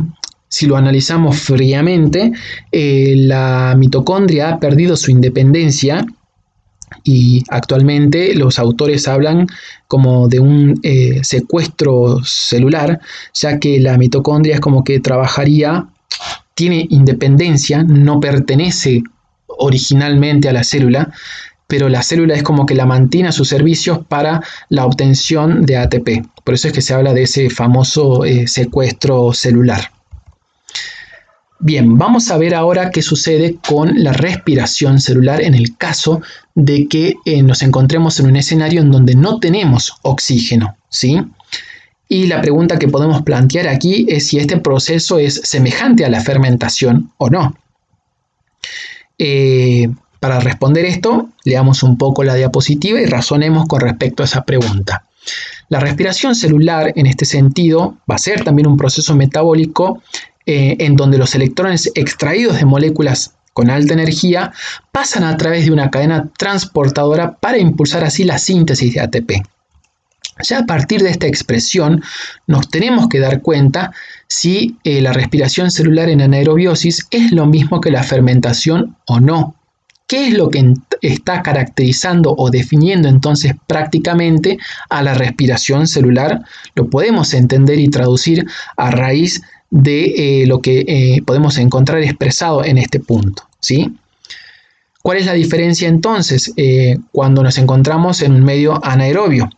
si lo analizamos fríamente, la mitocondria ha perdido su independencia y actualmente los autores hablan como de un secuestro celular, ya que la mitocondria es como que tiene independencia, no pertenece originalmente a la célula, pero la célula es como que la mantiene a sus servicios para la obtención de ATP. Por eso es que se habla de ese famoso secuestro celular. Bien, vamos a ver ahora qué sucede con la respiración celular en el caso de que nos encontremos en un escenario en donde no tenemos oxígeno, ¿sí? Y la pregunta que podemos plantear aquí es si este proceso es semejante a la fermentación o no. Para responder esto, leamos un poco la diapositiva y razonemos con respecto a esa pregunta. La respiración celular, en este sentido, va a ser también un proceso metabólico en donde los electrones extraídos de moléculas con alta energía pasan a través de una cadena transportadora para impulsar así la síntesis de ATP. Ya a partir de esta expresión nos tenemos que dar cuenta si la respiración celular en anaerobiosis es lo mismo que la fermentación o no. ¿Qué es lo que está caracterizando o definiendo entonces prácticamente a la respiración celular? Lo podemos entender y traducir a raíz de lo que podemos encontrar expresado en este punto, ¿sí? ¿Cuál es la diferencia entonces cuando nos encontramos en un medio anaerobio?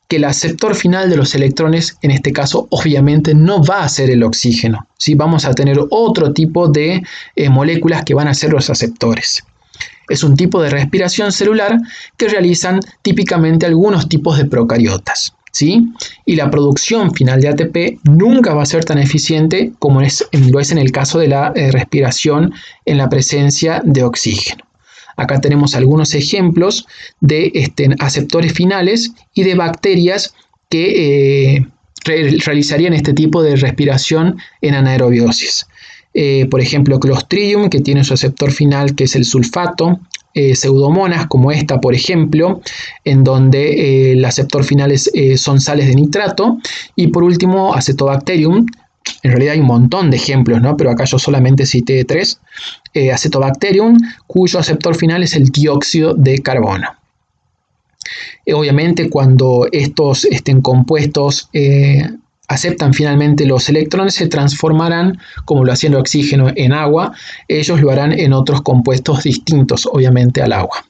Que el aceptor final de los electrones, en este caso, obviamente no va a ser el oxígeno, ¿sí? Vamos a tener otro tipo de moléculas que van a ser los aceptores. Es un tipo de respiración celular que realizan típicamente algunos tipos de procariotas, ¿sí? Y la producción final de ATP nunca va a ser tan eficiente como lo es en el caso de la respiración en la presencia de oxígeno. Acá tenemos algunos ejemplos de aceptores finales y de bacterias que realizarían este tipo de respiración en anaerobiosis. Por ejemplo, Clostridium, que tiene su aceptor final que es el sulfato, Pseudomonas como esta, por ejemplo, en donde el aceptor final son sales de nitrato, y por último Acetobacterium. En realidad hay un montón de ejemplos, ¿no? Pero acá yo solamente cité 3. Acetobacterium, cuyo aceptor final es el dióxido de carbono. Obviamente cuando estos compuestos aceptan finalmente los electrones, se transformarán, como lo hacía el oxígeno, en agua. Ellos lo harán en otros compuestos distintos, obviamente, al agua.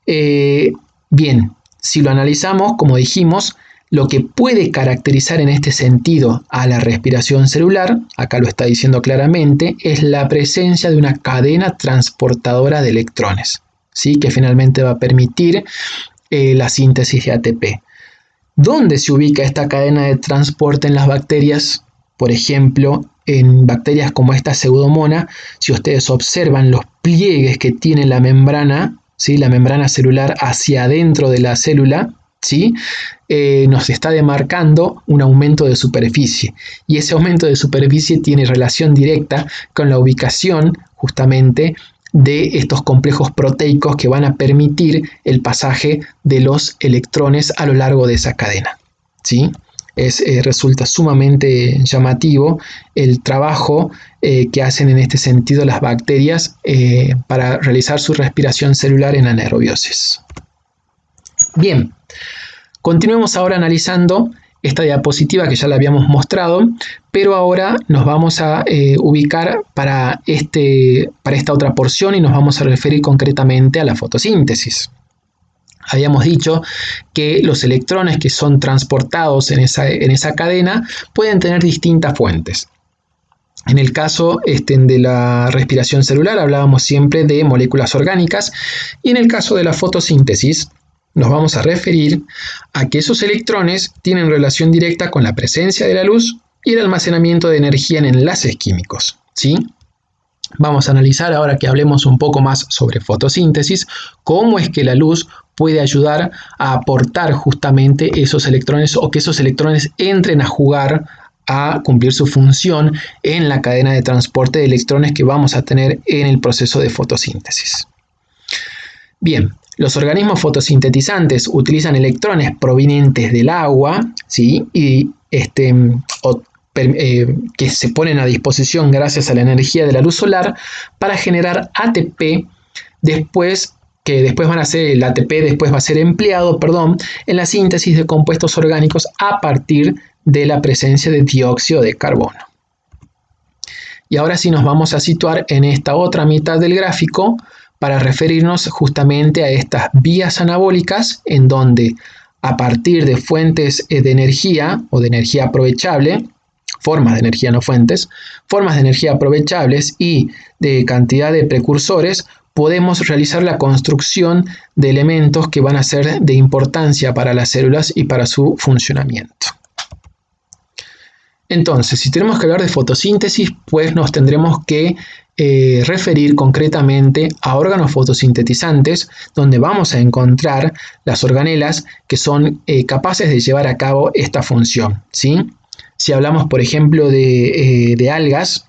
Bien, si lo analizamos, como dijimos, lo que puede caracterizar en este sentido a la respiración celular, acá lo está diciendo claramente, es la presencia de una cadena transportadora de electrones, ¿sí? Que finalmente va a permitir la síntesis de ATP. ¿Dónde se ubica esta cadena de transporte en las bacterias? Por ejemplo, en bacterias como esta Pseudomonas, si ustedes observan los pliegues que tiene la membrana, ¿sí? La membrana celular hacia adentro de la célula, ¿sí? Nos está demarcando un aumento de superficie, y ese aumento de superficie tiene relación directa con la ubicación justamente de estos complejos proteicos que van a permitir el pasaje de los electrones a lo largo de esa cadena, ¿sí? resulta sumamente llamativo el trabajo que hacen en este sentido las bacterias para realizar su respiración celular en anaerobiosis. Bien, continuemos ahora analizando esta diapositiva que ya la habíamos mostrado, pero ahora nos vamos a ubicar para esta otra porción y nos vamos a referir concretamente a la fotosíntesis. Habíamos dicho que los electrones que son transportados en esa cadena pueden tener distintas fuentes. En el caso de la respiración celular hablábamos siempre de moléculas orgánicas y en el caso de la fotosíntesis nos vamos a referir a que esos electrones tienen relación directa con la presencia de la luz y el almacenamiento de energía en enlaces químicos, ¿sí? Vamos a analizar ahora que hablemos un poco más sobre fotosíntesis, cómo es que la luz puede ayudar a aportar justamente esos electrones o que esos electrones entren a jugar a cumplir su función en la cadena de transporte de electrones que vamos a tener en el proceso de fotosíntesis. Bien, los organismos fotosintetizantes utilizan electrones provenientes del agua, ¿sí? Y que se ponen a disposición gracias a la energía de la luz solar para generar ATP, que después van a ser, el ATP después va a ser empleado, en la síntesis de compuestos orgánicos a partir de la presencia de dióxido de carbono. Y ahora sí nos vamos a situar en esta otra mitad del gráfico para referirnos justamente a estas vías anabólicas en donde a partir de fuentes de energía o de energía aprovechable, formas de energía no fuentes, formas de energía aprovechables y de cantidad de precursores, podemos realizar la construcción de elementos que van a ser de importancia para las células y para su funcionamiento. Entonces, si tenemos que hablar de fotosíntesis, pues nos tendremos que referir concretamente a órganos fotosintetizantes, donde vamos a encontrar las organelas que son capaces de llevar a cabo esta función, ¿sí? Si hablamos, por ejemplo, de algas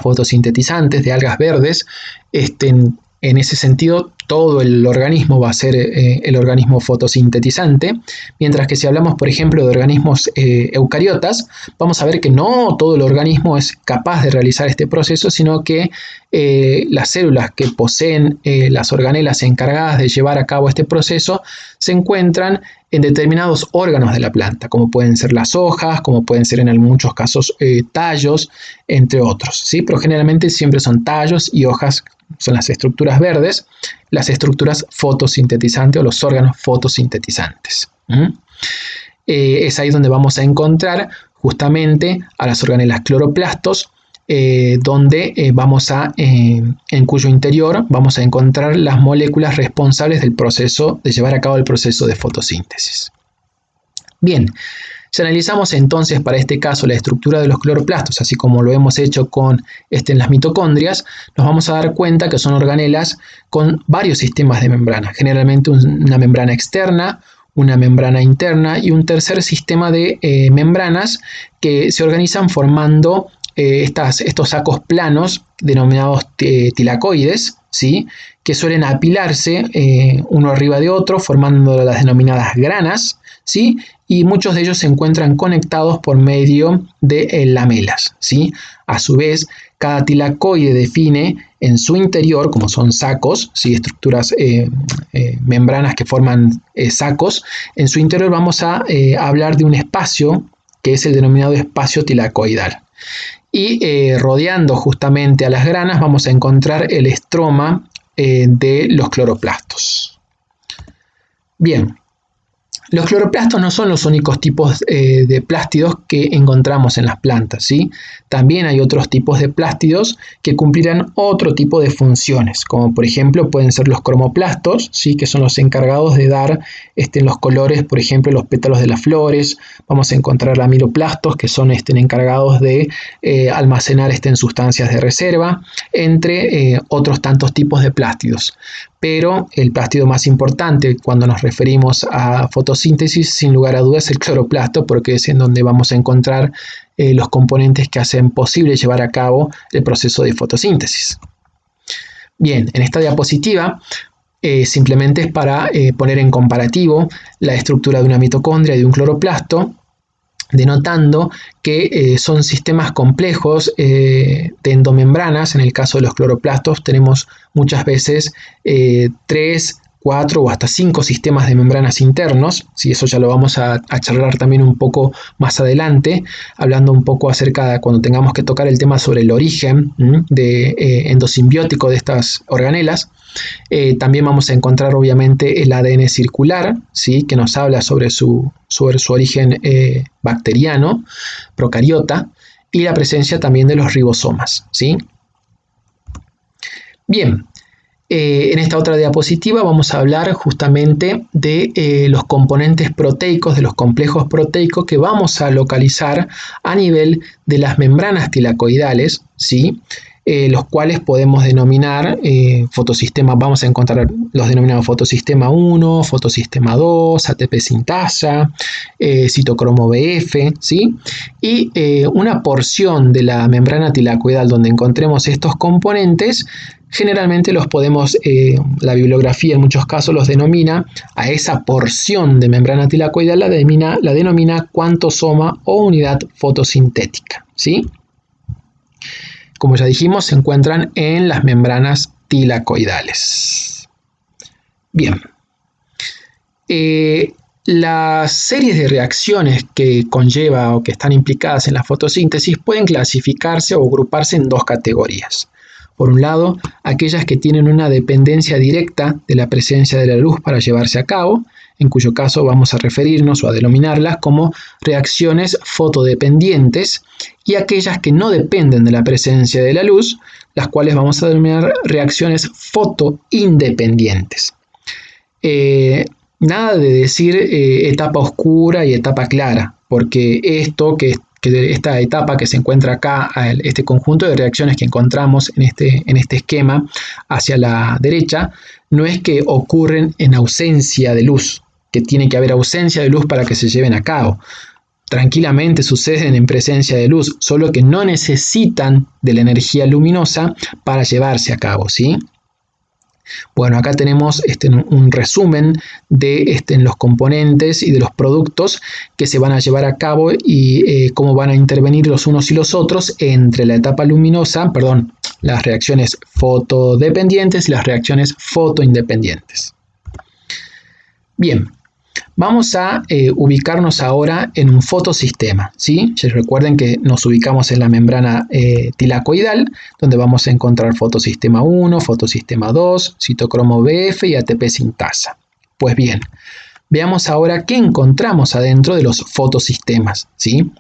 fotosintetizantes, de algas verdes, en ese sentido todo el organismo va a ser el organismo fotosintetizante, mientras que si hablamos, por ejemplo, de organismos eucariotas, vamos a ver que no todo el organismo es capaz de realizar este proceso, sino que las células que poseen las organelas encargadas de llevar a cabo este proceso se encuentran en determinados órganos de la planta, como pueden ser las hojas, como pueden ser en muchos casos tallos, entre otros, ¿sí? Pero generalmente siempre son tallos y hojas, son las estructuras verdes, las estructuras fotosintetizantes o los órganos fotosintetizantes. Es ahí donde vamos a encontrar justamente a las organelas cloroplastos, donde en cuyo interior vamos a encontrar las moléculas responsables del proceso de llevar a cabo el proceso de fotosíntesis. Bien, si analizamos entonces para este caso la estructura de los cloroplastos, así como lo hemos hecho con en las mitocondrias, nos vamos a dar cuenta que son organelas con varios sistemas de membrana, generalmente una membrana externa, una membrana interna y un tercer sistema de membranas que se organizan formando estos sacos planos denominados tilacoides, ¿sí? Que suelen apilarse uno arriba de otro formando las denominadas granas, ¿sí? Y muchos de ellos se encuentran conectados por medio de lamelas, ¿sí? A su vez, cada tilacoide define en su interior, como son sacos, ¿sí? Estructuras, membranas que forman sacos, en su interior vamos a hablar de un espacio que es el denominado espacio tilacoidal. Y rodeando justamente a las granas vamos a encontrar el estroma de los cloroplastos. Bien, los cloroplastos no son los únicos tipos de plástidos que encontramos en las plantas, ¿sí? También hay otros tipos de plástidos que cumplirán otro tipo de funciones, como por ejemplo pueden ser los cromoplastos, ¿sí? Que son los encargados de dar los colores, por ejemplo, los pétalos de las flores. Vamos a encontrar amiroplastos, que son encargados de almacenar en sustancias de reserva, entre otros tantos tipos de plástidos. Pero el plástido más importante cuando nos referimos a fotosíntesis, sin lugar a dudas, es el cloroplasto, porque es en donde vamos a encontrar los componentes que hacen posible llevar a cabo el proceso de fotosíntesis. Bien, en esta diapositiva simplemente es para poner en comparativo la estructura de una mitocondria y de un cloroplasto, denotando que son sistemas complejos de endomembranas. En el caso de los cloroplastos tenemos muchas veces 3, 4 o hasta 5 sistemas de membranas internos. Sí, eso ya lo vamos a charlar también un poco más adelante, hablando un poco acerca de cuando tengamos que tocar el tema sobre el origen endosimbiótico de estas organelas. También vamos a encontrar obviamente el ADN circular, ¿sí? Que nos habla sobre su origen bacteriano, procariota, y la presencia también de los ribosomas, ¿sí? Bien, en esta otra diapositiva vamos a hablar justamente de los componentes proteicos, de los complejos proteicos que vamos a localizar a nivel de las membranas tilacoidales, ¿sí? Los cuales podemos denominar fotosistemas. Vamos a encontrar los denominados fotosistema 1, fotosistema 2, ATP sintasa, citocromo BF, ¿sí? Y una porción de la membrana tilacoidal donde encontremos estos componentes, generalmente los podemos, la bibliografía en muchos casos los denomina, a esa porción de membrana tilacoidal la denomina cuantosoma o unidad fotosintética, ¿sí? Como ya dijimos, se encuentran en las membranas tilacoidales. Bien. Las series de reacciones que conlleva o que están implicadas en la fotosíntesis pueden clasificarse o agruparse en dos categorías. Por un lado, aquellas que tienen una dependencia directa de la presencia de la luz para llevarse a cabo, en cuyo caso vamos a referirnos o a denominarlas como reacciones fotodependientes, y aquellas que no dependen de la presencia de la luz, las cuales vamos a denominar reacciones fotoindependientes. Nada de decir etapa oscura y etapa clara, porque esta etapa que se encuentra acá, este conjunto de reacciones que encontramos en este esquema hacia la derecha, no es que ocurren en ausencia de luz, que tiene que haber ausencia de luz para que se lleven a cabo. Tranquilamente suceden en presencia de luz, solo que no necesitan de la energía luminosa para llevarse a cabo, ¿sí? Bueno, acá tenemos un resumen de los componentes y de los productos que se van a llevar a cabo y cómo van a intervenir los unos y los otros entre la etapa luminosa, las reacciones fotodependientes y las reacciones fotoindependientes. Bien, vamos a ubicarnos ahora en un fotosistema, ¿sí? Recuerden que nos ubicamos en la membrana tilacoidal, donde vamos a encontrar fotosistema 1, fotosistema 2, citocromo BF y ATP sintasa. Pues bien, veamos ahora qué encontramos adentro de los fotosistemas, ¿sí?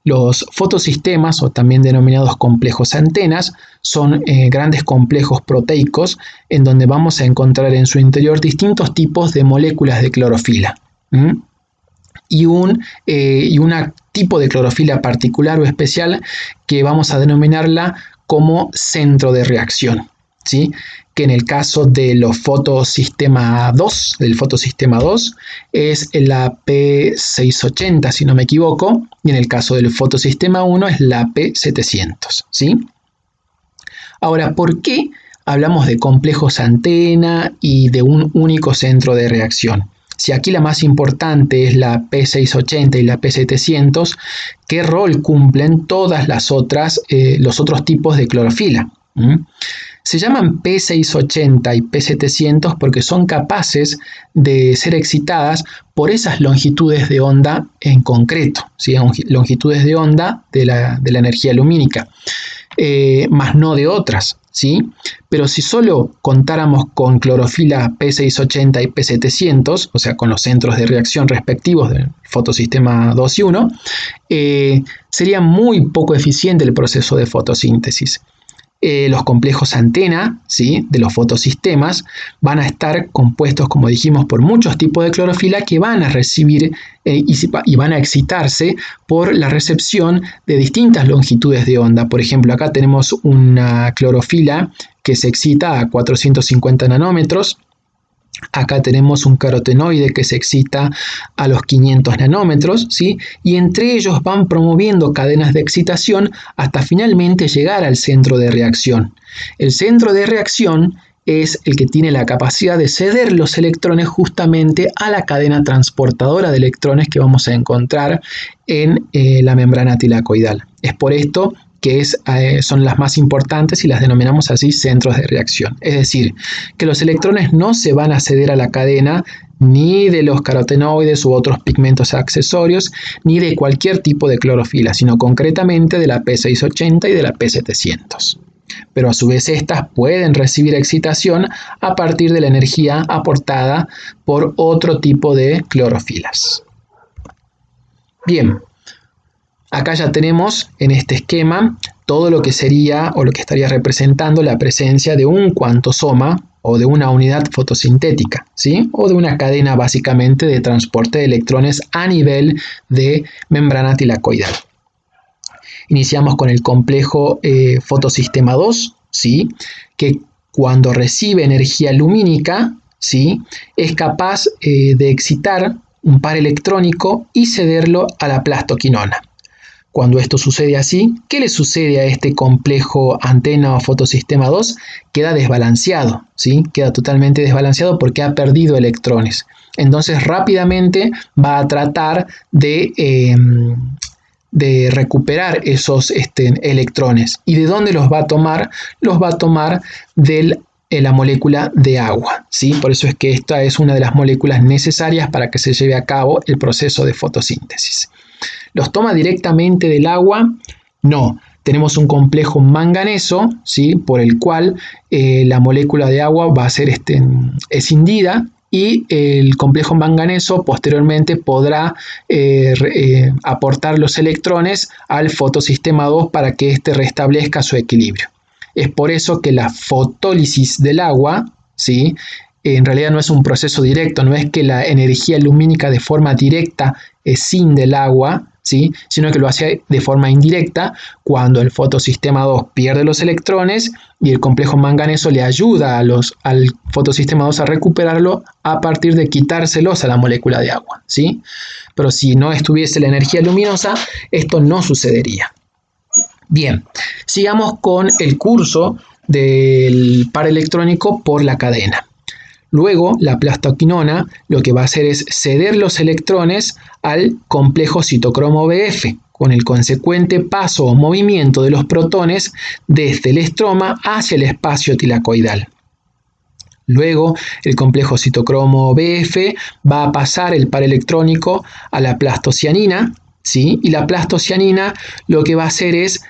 Los fotosistemas, o también denominados complejos antenas, son grandes complejos proteicos en donde vamos a encontrar en su interior distintos tipos de moléculas de clorofila. Y un tipo de clorofila particular o especial que vamos a denominarla como centro de reacción, ¿sí? Que en el caso de los fotosistema 2, es la P680, si no me equivoco, y en el caso del fotosistema 1 es la P700, ¿sí? Ahora, ¿por qué hablamos de complejos antena y de un único centro de reacción? Si aquí la más importante es la P680 y la P700, ¿qué rol cumplen todas las otras, los otros tipos de clorofila? Se llaman P680 y P700 porque son capaces de ser excitadas por esas longitudes de onda en concreto, ¿sí? Longitudes de onda de la energía lumínica, más no de otras, ¿sí? Pero si solo contáramos con clorofila P680 y P700, o sea, con los centros de reacción respectivos del fotosistema 2 y 1, sería muy poco eficiente el proceso de fotosíntesis. Los complejos antena, ¿sí?, de los fotosistemas van a estar compuestos, como dijimos, por muchos tipos de clorofila que van a recibir y van a excitarse por la recepción de distintas longitudes de onda. Por ejemplo, acá tenemos una clorofila que se excita a 450 nanómetros. Acá tenemos un carotenoide que se excita a los 500 nanómetros, ¿sí? Y entre ellos van promoviendo cadenas de excitación hasta finalmente llegar al centro de reacción. El centro de reacción es el que tiene la capacidad de ceder los electrones justamente a la cadena transportadora de electrones que vamos a encontrar en la membrana tilacoidal. Es por esto que son las más importantes y las denominamos así centros de reacción. Es decir, que los electrones no se van a ceder a la cadena ni de los carotenoides u otros pigmentos accesorios, ni de cualquier tipo de clorofila, sino concretamente de la P680 y de la P700. Pero a su vez estas pueden recibir excitación a partir de la energía aportada por otro tipo de clorofilas. Bien, acá ya tenemos en este esquema todo lo que sería o lo que estaría representando la presencia de un cuantosoma o de una unidad fotosintética, ¿sí? O de una cadena básicamente de transporte de electrones a nivel de membrana tilacoidal. Iniciamos con el complejo fotosistema 2, ¿sí? Que cuando recibe energía lumínica, ¿sí? Es capaz de excitar un par electrónico y cederlo a la plastoquinona. Cuando esto sucede así, ¿qué le sucede a este complejo antena o fotosistema 2? Queda desbalanceado, ¿sí? Queda totalmente desbalanceado porque ha perdido electrones. Entonces rápidamente va a tratar de recuperar esos electrones. ¿Y de dónde los va a tomar? Los va a tomar de la molécula de agua, ¿sí? Por eso es que esta es una de las moléculas necesarias para que se lleve a cabo el proceso de fotosíntesis. ¿Los toma directamente del agua? No. Tenemos un complejo manganeso, ¿sí? Por el cual la molécula de agua va a ser escindida y el complejo manganeso posteriormente podrá aportar los electrones al fotosistema 2 para que éste restablezca su equilibrio. Es por eso que la fotólisis del agua, ¿sí? En realidad no es un proceso directo, no es que la energía lumínica de forma directa escinde el agua, ¿sí? Sino que lo hace de forma indirecta cuando el fotosistema 2 pierde los electrones y el complejo manganeso le ayuda al fotosistema 2 a recuperarlo a partir de quitárselos a la molécula de agua, ¿sí? Pero si no estuviese la energía luminosa, esto no sucedería. Bien, sigamos con el curso del par electrónico por la cadena. Luego, la plastoquinona lo que va a hacer es ceder los electrones al complejo citocromo Bf, con el consecuente paso o movimiento de los protones desde el estroma hacia el espacio tilacoidal. Luego, el complejo citocromo Bf va a pasar el par electrónico a la plastocianina, ¿sí? Y la plastocianina lo que va a hacer es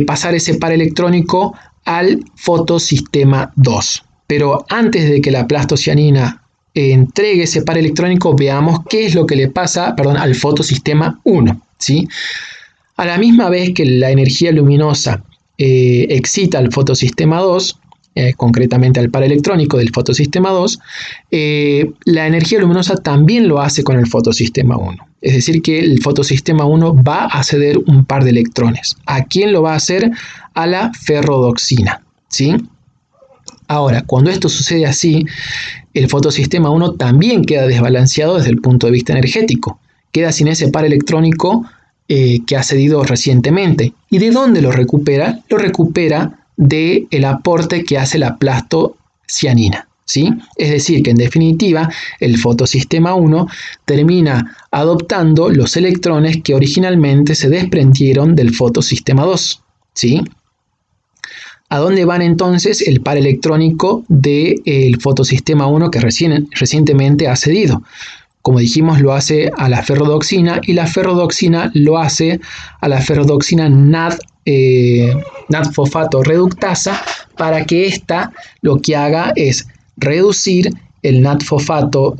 pasar ese par electrónico al fotosistema 2. Pero antes de que la plastocianina entregue ese par electrónico, veamos qué es lo que le pasa, al fotosistema 1, ¿sí? A la misma vez que la energía luminosa excita al fotosistema 2, concretamente al par electrónico del fotosistema 2, la energía luminosa también lo hace con el fotosistema 1. Es decir, que el fotosistema 1 va a ceder un par de electrones. ¿A quién lo va a hacer? A la ferrodoxina, ¿sí? Ahora, cuando esto sucede así, el fotosistema 1 también queda desbalanceado desde el punto de vista energético. Queda sin ese par electrónico que ha cedido recientemente. ¿Y de dónde lo recupera? Lo recupera del aporte que hace la plastocianina, ¿sí? Es decir, que en definitiva el fotosistema 1 termina adoptando los electrones que originalmente se desprendieron del fotosistema 2, ¿sí? ¿A dónde van entonces el par electrónico del fotosistema 1 que recientemente ha cedido? Como dijimos, lo hace a la ferrodoxina y la ferrodoxina lo hace a la ferrodoxina NAD-fosfato reductasa para que ésta lo que haga es reducir el NAD-fosfato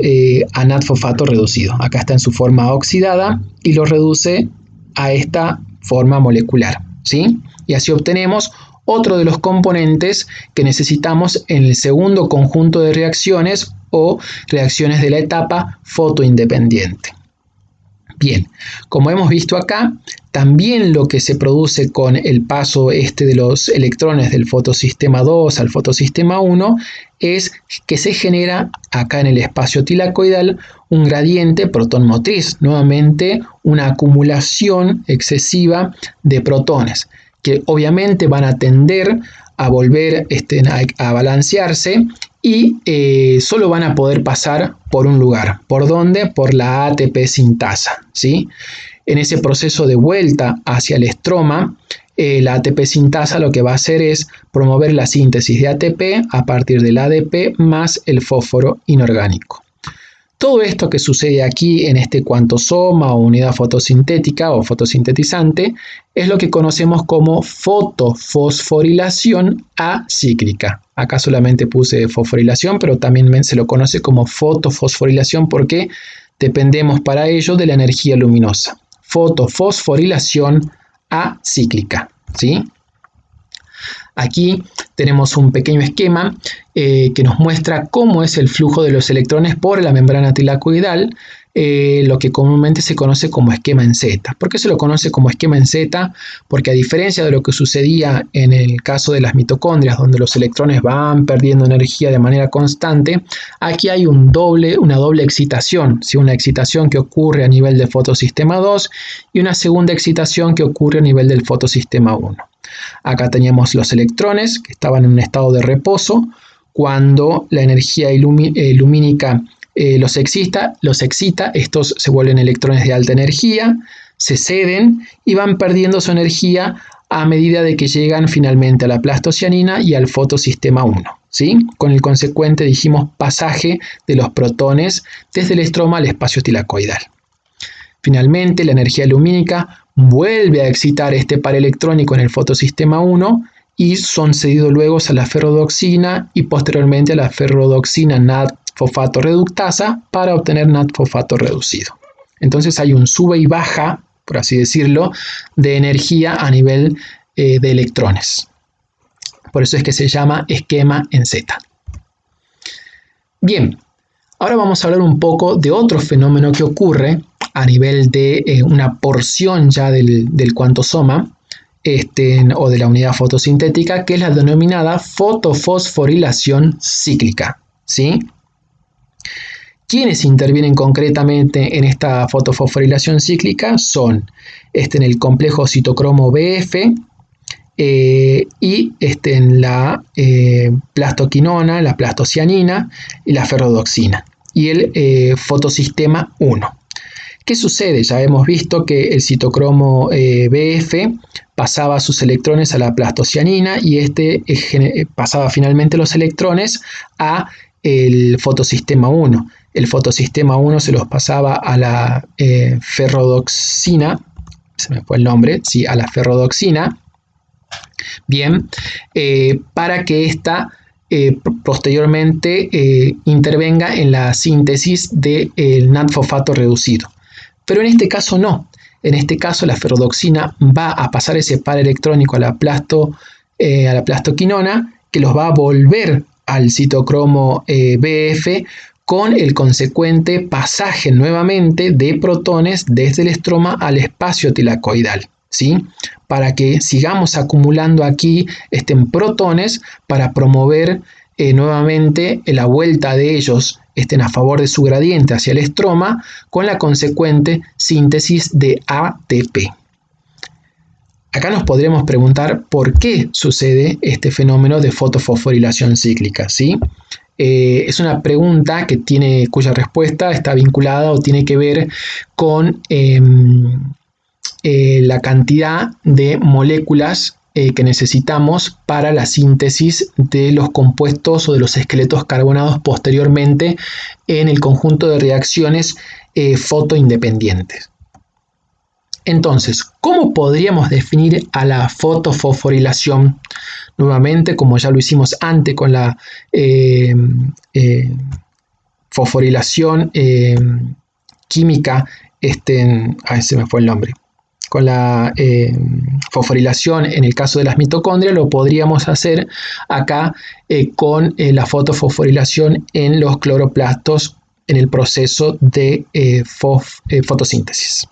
a NAD-fosfato reducido. Acá está en su forma oxidada y lo reduce a esta forma molecular, ¿sí? Y así obtenemos otro de los componentes que necesitamos en el segundo conjunto de reacciones o reacciones de la etapa fotoindependiente. Bien, como hemos visto acá, también lo que se produce con el paso de los electrones del fotosistema 2 al fotosistema 1 es que se genera acá en el espacio tilacoidal un gradiente protón motriz, nuevamente una acumulación excesiva de protones. que obviamente van a tender a volver a balancearse y solo van a poder pasar por un lugar. ¿Por dónde? Por la ATP sintasa, ¿sí? En ese proceso de vuelta hacia el estroma, la ATP sintasa lo que va a hacer es promover la síntesis de ATP a partir del ADP más el fósforo inorgánico. Todo esto que sucede aquí en este cuantosoma o unidad fotosintética o fotosintetizante es lo que conocemos como fotofosforilación acíclica. Acá solamente puse fosforilación, pero también se lo conoce como fotofosforilación porque dependemos para ello de la energía luminosa. Fotofosforilación acíclica, ¿sí? Aquí tenemos un pequeño esquema que nos muestra cómo es el flujo de los electrones por la membrana tilacoidal, lo que comúnmente se conoce como esquema en Z. ¿Por qué se lo conoce como esquema en Z? Porque a diferencia de lo que sucedía en el caso de las mitocondrias, donde los electrones van perdiendo energía de manera constante, aquí hay una doble excitación, ¿sí? Una excitación que ocurre a nivel del fotosistema 2 y una segunda excitación que ocurre a nivel del fotosistema 1. Acá teníamos los electrones que estaban en un estado de reposo. Cuando la energía lumínica los excita, estos se vuelven electrones de alta energía, se ceden y van perdiendo su energía a medida de que llegan finalmente a la plastocianina y al fotosistema 1, ¿sí? Con el consecuente, dijimos, pasaje de los protones desde el estroma al espacio tilacoidal. Finalmente, la energía lumínica vuelve a excitar este par electrónico en el fotosistema 1 y son cedidos luego a la ferrodoxina y posteriormente a la ferrodoxina NAD-fosfato reductasa para obtener NAD-fosfato reducido. Entonces hay un sube y baja, por así decirlo, de energía a nivel de electrones. Por eso es que se llama esquema en Z. Bien, ahora vamos a hablar un poco de otro fenómeno que ocurre a nivel de una porción ya del cuantosoma o de la unidad fotosintética, que es la denominada fotofosforilación cíclica, ¿sí? ¿Quiénes intervienen concretamente en esta fotofosforilación cíclica? Son en el complejo citocromo BF y en la plastoquinona, la plastocianina y la ferrodoxina y el fotosistema 1. ¿Qué sucede? Ya hemos visto que el citocromo BF pasaba sus electrones a la plastocianina y pasaba finalmente los electrones a el fotosistema 1. El fotosistema 1 se los pasaba a la ferrodoxina, se me fue el nombre, sí, a la ferrodoxina, bien, para que ésta posteriormente intervenga en la síntesis del NAD-fosfato reducido. Pero en este caso no. En este caso la ferrodoxina va a pasar ese par electrónico a la plastoquinona, que los va a volver al citocromo BF con el consecuente pasaje nuevamente de protones desde el estroma al espacio tilacoidal, ¿sí? Para que sigamos acumulando aquí protones para promover nuevamente la vuelta de ellos a favor de su gradiente hacia el estroma con la consecuente síntesis de ATP. Acá nos podríamos preguntar por qué sucede este fenómeno de fotofosforilación cíclica, ¿sí? Es una pregunta cuya respuesta está vinculada o tiene que ver con la cantidad de moléculas que necesitamos para la síntesis de los compuestos o de los esqueletos carbonados posteriormente en el conjunto de reacciones fotoindependientes. Entonces, ¿cómo podríamos definir a la fotofosforilación? Nuevamente, como ya lo hicimos antes con la fosforilación química, se me fue el nombre. Con la fosforilación en el caso de las mitocondrias, lo podríamos hacer acá con la fotofosforilación en los cloroplastos en el proceso de fotosíntesis.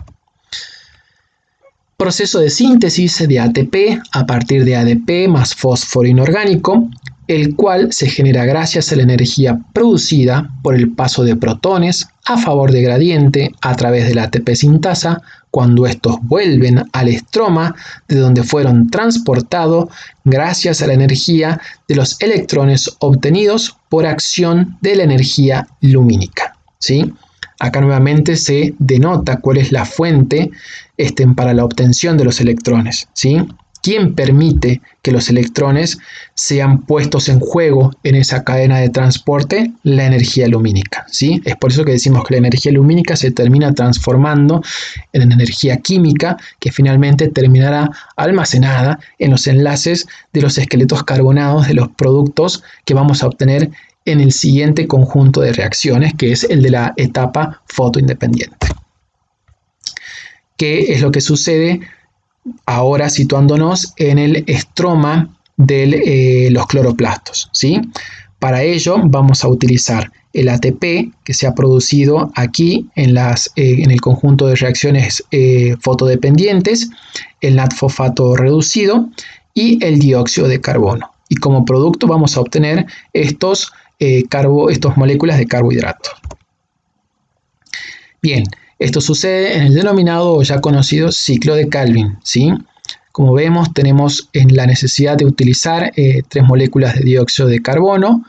Proceso de síntesis de ATP a partir de ADP más fósforo inorgánico. el cual se genera gracias a la energía producida por el paso de protones a favor de gradiente a través de la ATP sintasa cuando estos vuelven al estroma de donde fueron transportados gracias a la energía de los electrones obtenidos por acción de la energía lumínica, ¿sí? Acá nuevamente se denota cuál es la fuente para la obtención de los electrones, ¿sí? ¿Quién permite que los electrones sean puestos en juego en esa cadena de transporte? La energía lumínica, ¿sí? Es por eso que decimos que la energía lumínica se termina transformando en energía química que finalmente terminará almacenada en los enlaces de los esqueletos carbonados de los productos que vamos a obtener en el siguiente conjunto de reacciones, que es el de la etapa fotoindependiente. ¿Qué es lo que sucede ahora situándonos en el estroma de los cloroplastos, ¿sí? Para ello vamos a utilizar el ATP que se ha producido aquí en el conjunto de reacciones fotodependientes, el NAD-fosfato reducido y el dióxido de carbono. Y como producto vamos a obtener estas moléculas de carbohidrato. Bien, esto sucede en el denominado o ya conocido ciclo de Calvin, ¿sí? Como vemos, tenemos la necesidad de utilizar 3 moléculas de dióxido de carbono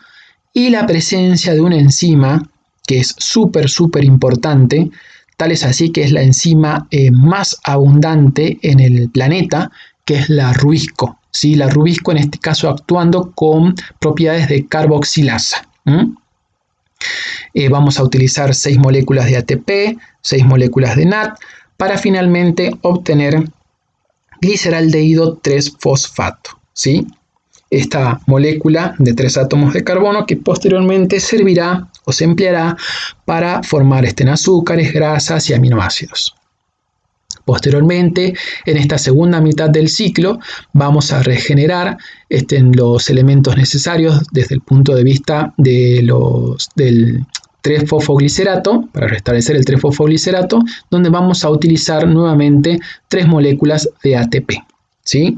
y la presencia de una enzima que es súper importante, tal es así que es la enzima más abundante en el planeta, que es la rubisco, ¿sí? La rubisco en este caso actuando con propiedades de carboxilasa. Vamos a utilizar 6 moléculas de ATP, 6 moléculas de NAD, para finalmente obtener gliceraldehído 3-fosfato, ¿sí? Esta molécula de 3 átomos de carbono que posteriormente servirá o se empleará para formar azúcares, grasas y aminoácidos. Posteriormente, en esta segunda mitad del ciclo, vamos a regenerar los elementos necesarios desde el punto de vista del 3-fosfoglicerato, para restablecer el 3-fosfoglicerato, donde vamos a utilizar nuevamente 3 moléculas de ATP, ¿sí?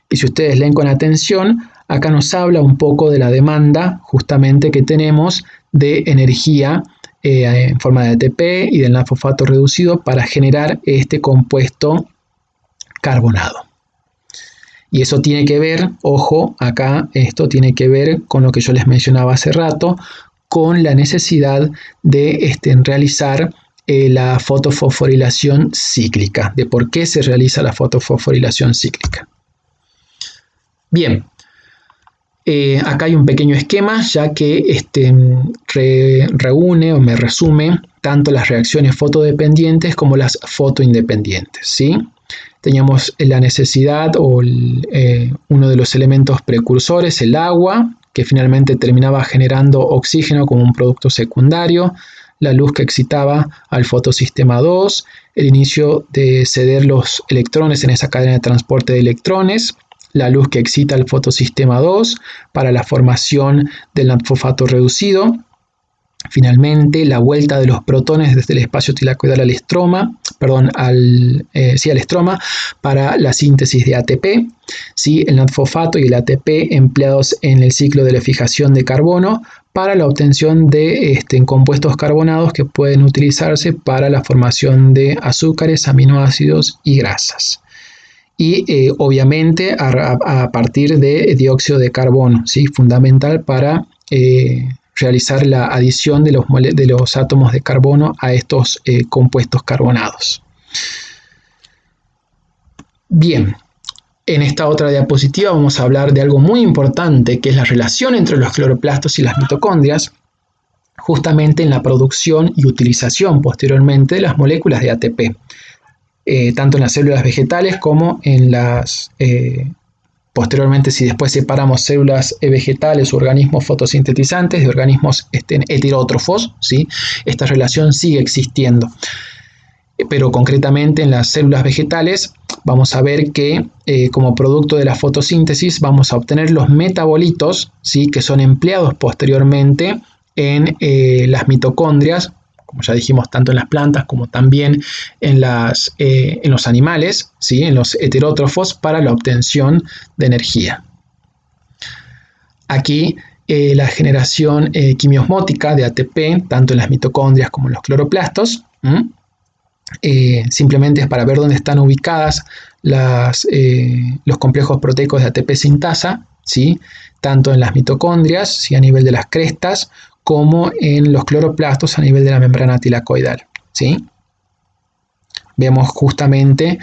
Y si ustedes leen con atención, acá nos habla un poco de la demanda justamente que tenemos de energía en forma de ATP y del NAD-fosfato reducido para generar este compuesto carbonado. Y eso tiene que ver, ojo, acá esto tiene que ver con lo que yo les mencionaba hace rato, con la necesidad de realizar la fotofosforilación cíclica, de por qué se realiza la fotofosforilación cíclica. Bien, acá hay un pequeño esquema, ya que reúne o me resume tanto las reacciones fotodependientes como las fotoindependientes, ¿sí? Teníamos la necesidad o uno de los elementos precursores, el agua, que finalmente terminaba generando oxígeno como un producto secundario, la luz que excitaba al fotosistema 2, el inicio de ceder los electrones en esa cadena de transporte de electrones, la luz que excita al fotosistema 2 para la formación del NAD-fosfato reducido, finalmente la vuelta de los protones desde el espacio tilacoidal al estroma, al estroma para la síntesis de ATP, ¿sí? El NAD-fosfato y el ATP empleados en el ciclo de la fijación de carbono para la obtención de compuestos carbonados que pueden utilizarse para la formación de azúcares, aminoácidos y grasas. Y obviamente a partir de dióxido de carbono, ¿sí? Fundamental para realizar la adición de los átomos de carbono a estos compuestos carbonados. Bien, en esta otra diapositiva vamos a hablar de algo muy importante, que es la relación entre los cloroplastos y las mitocondrias, justamente en la producción y utilización posteriormente de las moléculas de ATP. Tanto en las células vegetales como en las, posteriormente si después separamos células vegetales o organismos fotosintetizantes de organismos heterótrofos, ¿sí? Esta relación sigue existiendo. Pero concretamente en las células vegetales vamos a ver que como producto de la fotosíntesis vamos a obtener los metabolitos, ¿sí? Que son empleados posteriormente en las mitocondrias, como ya dijimos, tanto en las plantas como también en los animales, ¿sí? En los heterótrofos, para la obtención de energía. Aquí la generación quimiosmótica de ATP, tanto en las mitocondrias como en los cloroplastos, simplemente es para ver dónde están ubicadas los complejos proteicos de ATP sintasa, ¿sí? Tanto en las mitocondrias, ¿sí? A nivel de las crestas, como en los cloroplastos a nivel de la membrana tilacoidal, ¿sí? Vemos justamente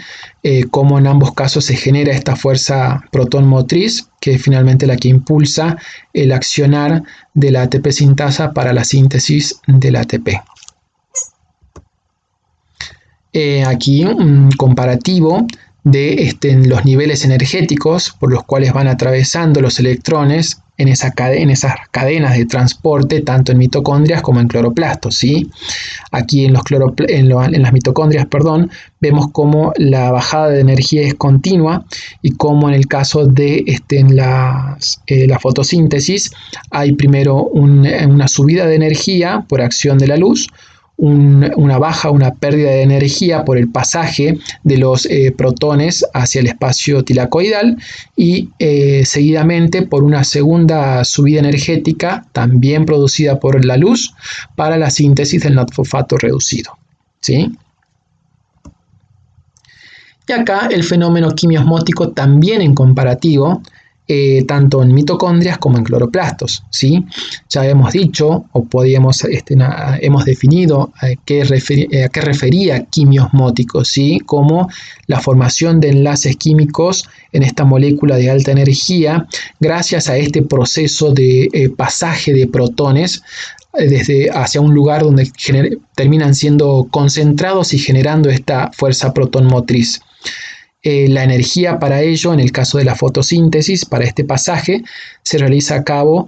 cómo en ambos casos se genera esta fuerza protón motriz, que es finalmente la que impulsa el accionar de la ATP sintasa para la síntesis del ATP. Aquí un comparativo de los niveles energéticos por los cuales van atravesando los electrones en esas cadenas de transporte, tanto en mitocondrias como en cloroplastos, ¿sí? Aquí en las mitocondrias, vemos cómo la bajada de energía es continua y cómo en el caso de la fotosíntesis hay primero una subida de energía por acción de la luz, una pérdida de energía por el pasaje de los protones hacia el espacio tilacoidal y seguidamente por una segunda subida energética también producida por la luz para la síntesis del NOT-fosfato reducido, ¿sí? Y acá el fenómeno quimiosmótico también en comparativo, tanto en mitocondrias como en cloroplastos, ¿sí? Ya hemos dicho, o hemos definido a qué refería quimiosmótico, ¿sí? Como la formación de enlaces químicos en esta molécula de alta energía gracias a este proceso de pasaje de protones hacia un lugar donde terminan siendo concentrados y generando esta fuerza protón motriz. La energía para ello, en el caso de la fotosíntesis, para este pasaje, se realiza a cabo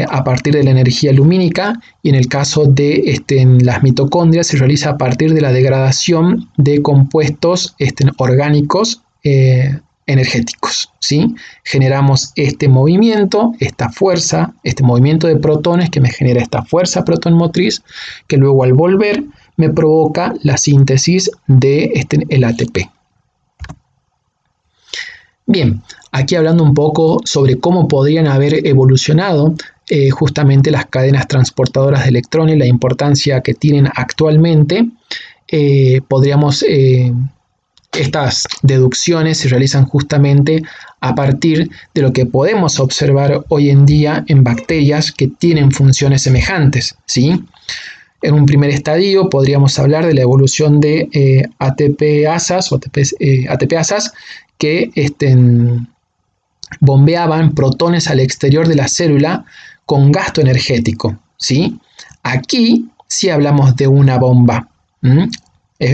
a partir de la energía lumínica y en el caso de en las mitocondrias se realiza a partir de la degradación de compuestos orgánicos energéticos, ¿sí? Generamos este movimiento, esta fuerza, este movimiento de protones que me genera esta fuerza protón motriz que luego al volver me provoca la síntesis de el ATP. Bien, aquí hablando un poco sobre cómo podrían haber evolucionado justamente las cadenas transportadoras de electrones, la importancia que tienen actualmente, estas deducciones se realizan justamente a partir de lo que podemos observar hoy en día en bacterias que tienen funciones semejantes, ¿sí? En un primer estadio podríamos hablar de la evolución de ATP-asas o ATP-asas que bombeaban protones al exterior de la célula con gasto energético, ¿sí? Aquí sí hablamos de una bomba,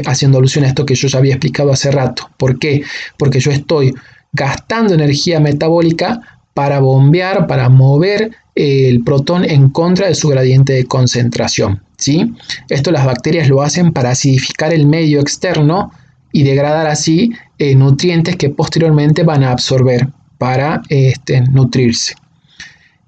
haciendo alusión a esto que yo ya había explicado hace rato. ¿Por qué? Porque yo estoy gastando energía metabólica para bombear, para mover el protón en contra de su gradiente de concentración, ¿sí? Esto las bacterias lo hacen para acidificar el medio externo y degradar así nutrientes que posteriormente van a absorber para nutrirse.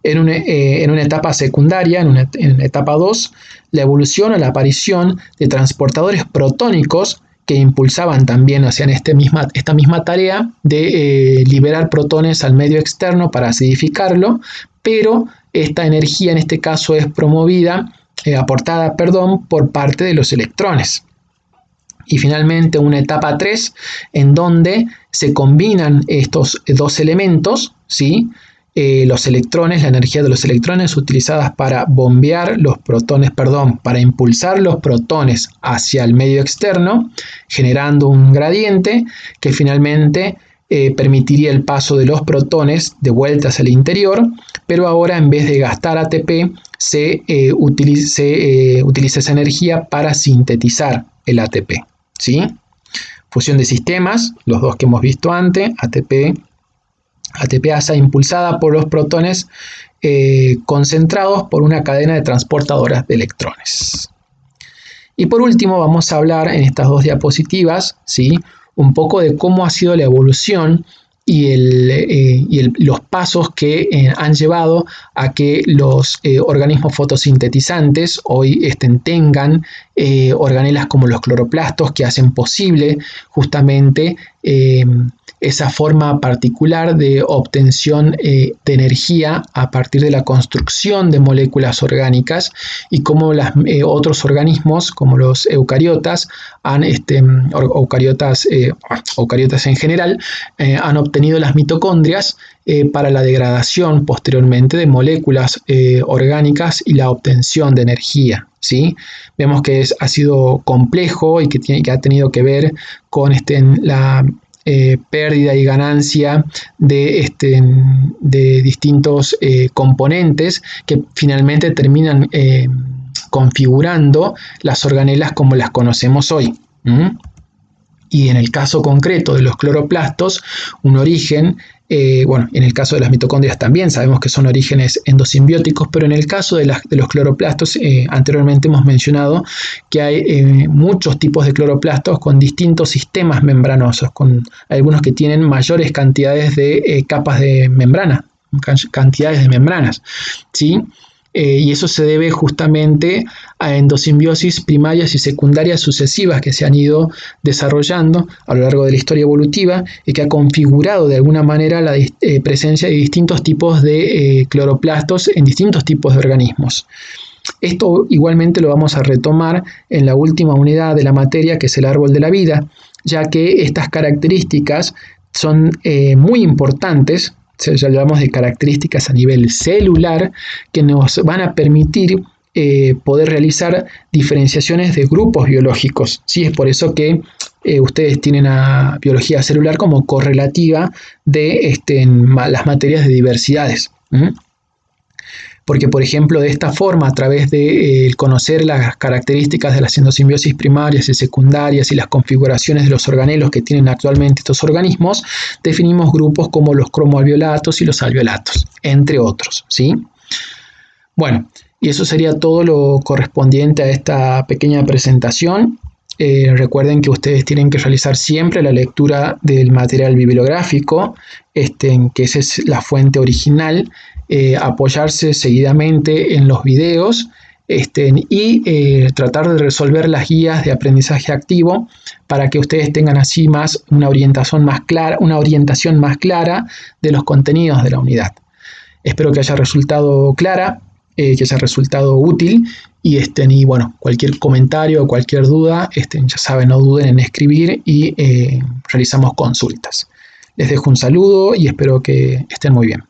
En una etapa secundaria, en una etapa 2, la evolución o la aparición de transportadores protónicos que impulsaban también, hacían esta misma tarea de liberar protones al medio externo para acidificarlo, pero esta energía en este caso es aportada por parte de los electrones. Y finalmente una etapa 3 en donde se combinan estos dos elementos, ¿sí? Los electrones, la energía de los electrones utilizadas para bombear los protones, para impulsar los protones hacia el medio externo, generando un gradiente que finalmente permitiría el paso de los protones de vuelta hacia el interior, pero ahora en vez de gastar ATP se utiliza esa energía para sintetizar el ATP, ¿sí? Fusión de sistemas, los dos que hemos visto antes, ATP-asa impulsada por los protones concentrados por una cadena de transportadoras de electrones. Y por último vamos a hablar en estas dos diapositivas, ¿sí? Un poco de cómo ha sido la evolución y los pasos que han llevado a que los organismos fotosintetizantes hoy tengan organelas como los cloroplastos que hacen posible justamente esa forma particular de obtención de energía a partir de la construcción de moléculas orgánicas, y cómo otros organismos como los eucariotas eucariotas en general han obtenido las mitocondrias para la degradación posteriormente de moléculas orgánicas y la obtención de energía, ¿sí? Vemos que ha sido complejo y que ha tenido que ver con la pérdida y ganancia de distintos componentes que finalmente terminan configurando las organelas como las conocemos hoy. Y en el caso concreto de los cloroplastos, un origen, en el caso de las mitocondrias también sabemos que son orígenes endosimbióticos, pero en el caso de los cloroplastos, anteriormente hemos mencionado que hay muchos tipos de cloroplastos con distintos sistemas membranosos, con algunos que tienen mayores cantidades de capas de membrana, cantidades de membranas, ¿sí? Y eso se debe justamente a endosimbiosis primarias y secundarias sucesivas que se han ido desarrollando a lo largo de la historia evolutiva y que ha configurado de alguna manera la presencia de distintos tipos de cloroplastos en distintos tipos de organismos. Esto igualmente lo vamos a retomar en la última unidad de la materia, que es el árbol de la vida, ya que estas características son muy importantes. Ya hablamos de características a nivel celular que nos van a permitir poder realizar diferenciaciones de grupos biológicos, ¿sí? Es por eso que ustedes tienen a biología celular como correlativa de las materias de diversidades. Porque, por ejemplo, de esta forma, a través de conocer las características de las endosimbiosis primarias y secundarias y las configuraciones de los organelos que tienen actualmente estos organismos, definimos grupos como los cromoalveolatos y los alveolatos, entre otros, ¿sí? Bueno, y eso sería todo lo correspondiente a esta pequeña presentación. Recuerden que ustedes tienen que realizar siempre la lectura del material bibliográfico, que esa es la fuente original, apoyarse seguidamente en los videos y tratar de resolver las guías de aprendizaje activo para que ustedes tengan así una orientación más clara de los contenidos de la unidad. Espero que haya resultado clara, que haya resultado útil, y bueno, cualquier comentario o cualquier duda, ya saben, no duden en escribir y realizamos consultas. Les dejo un saludo y espero que estén muy bien.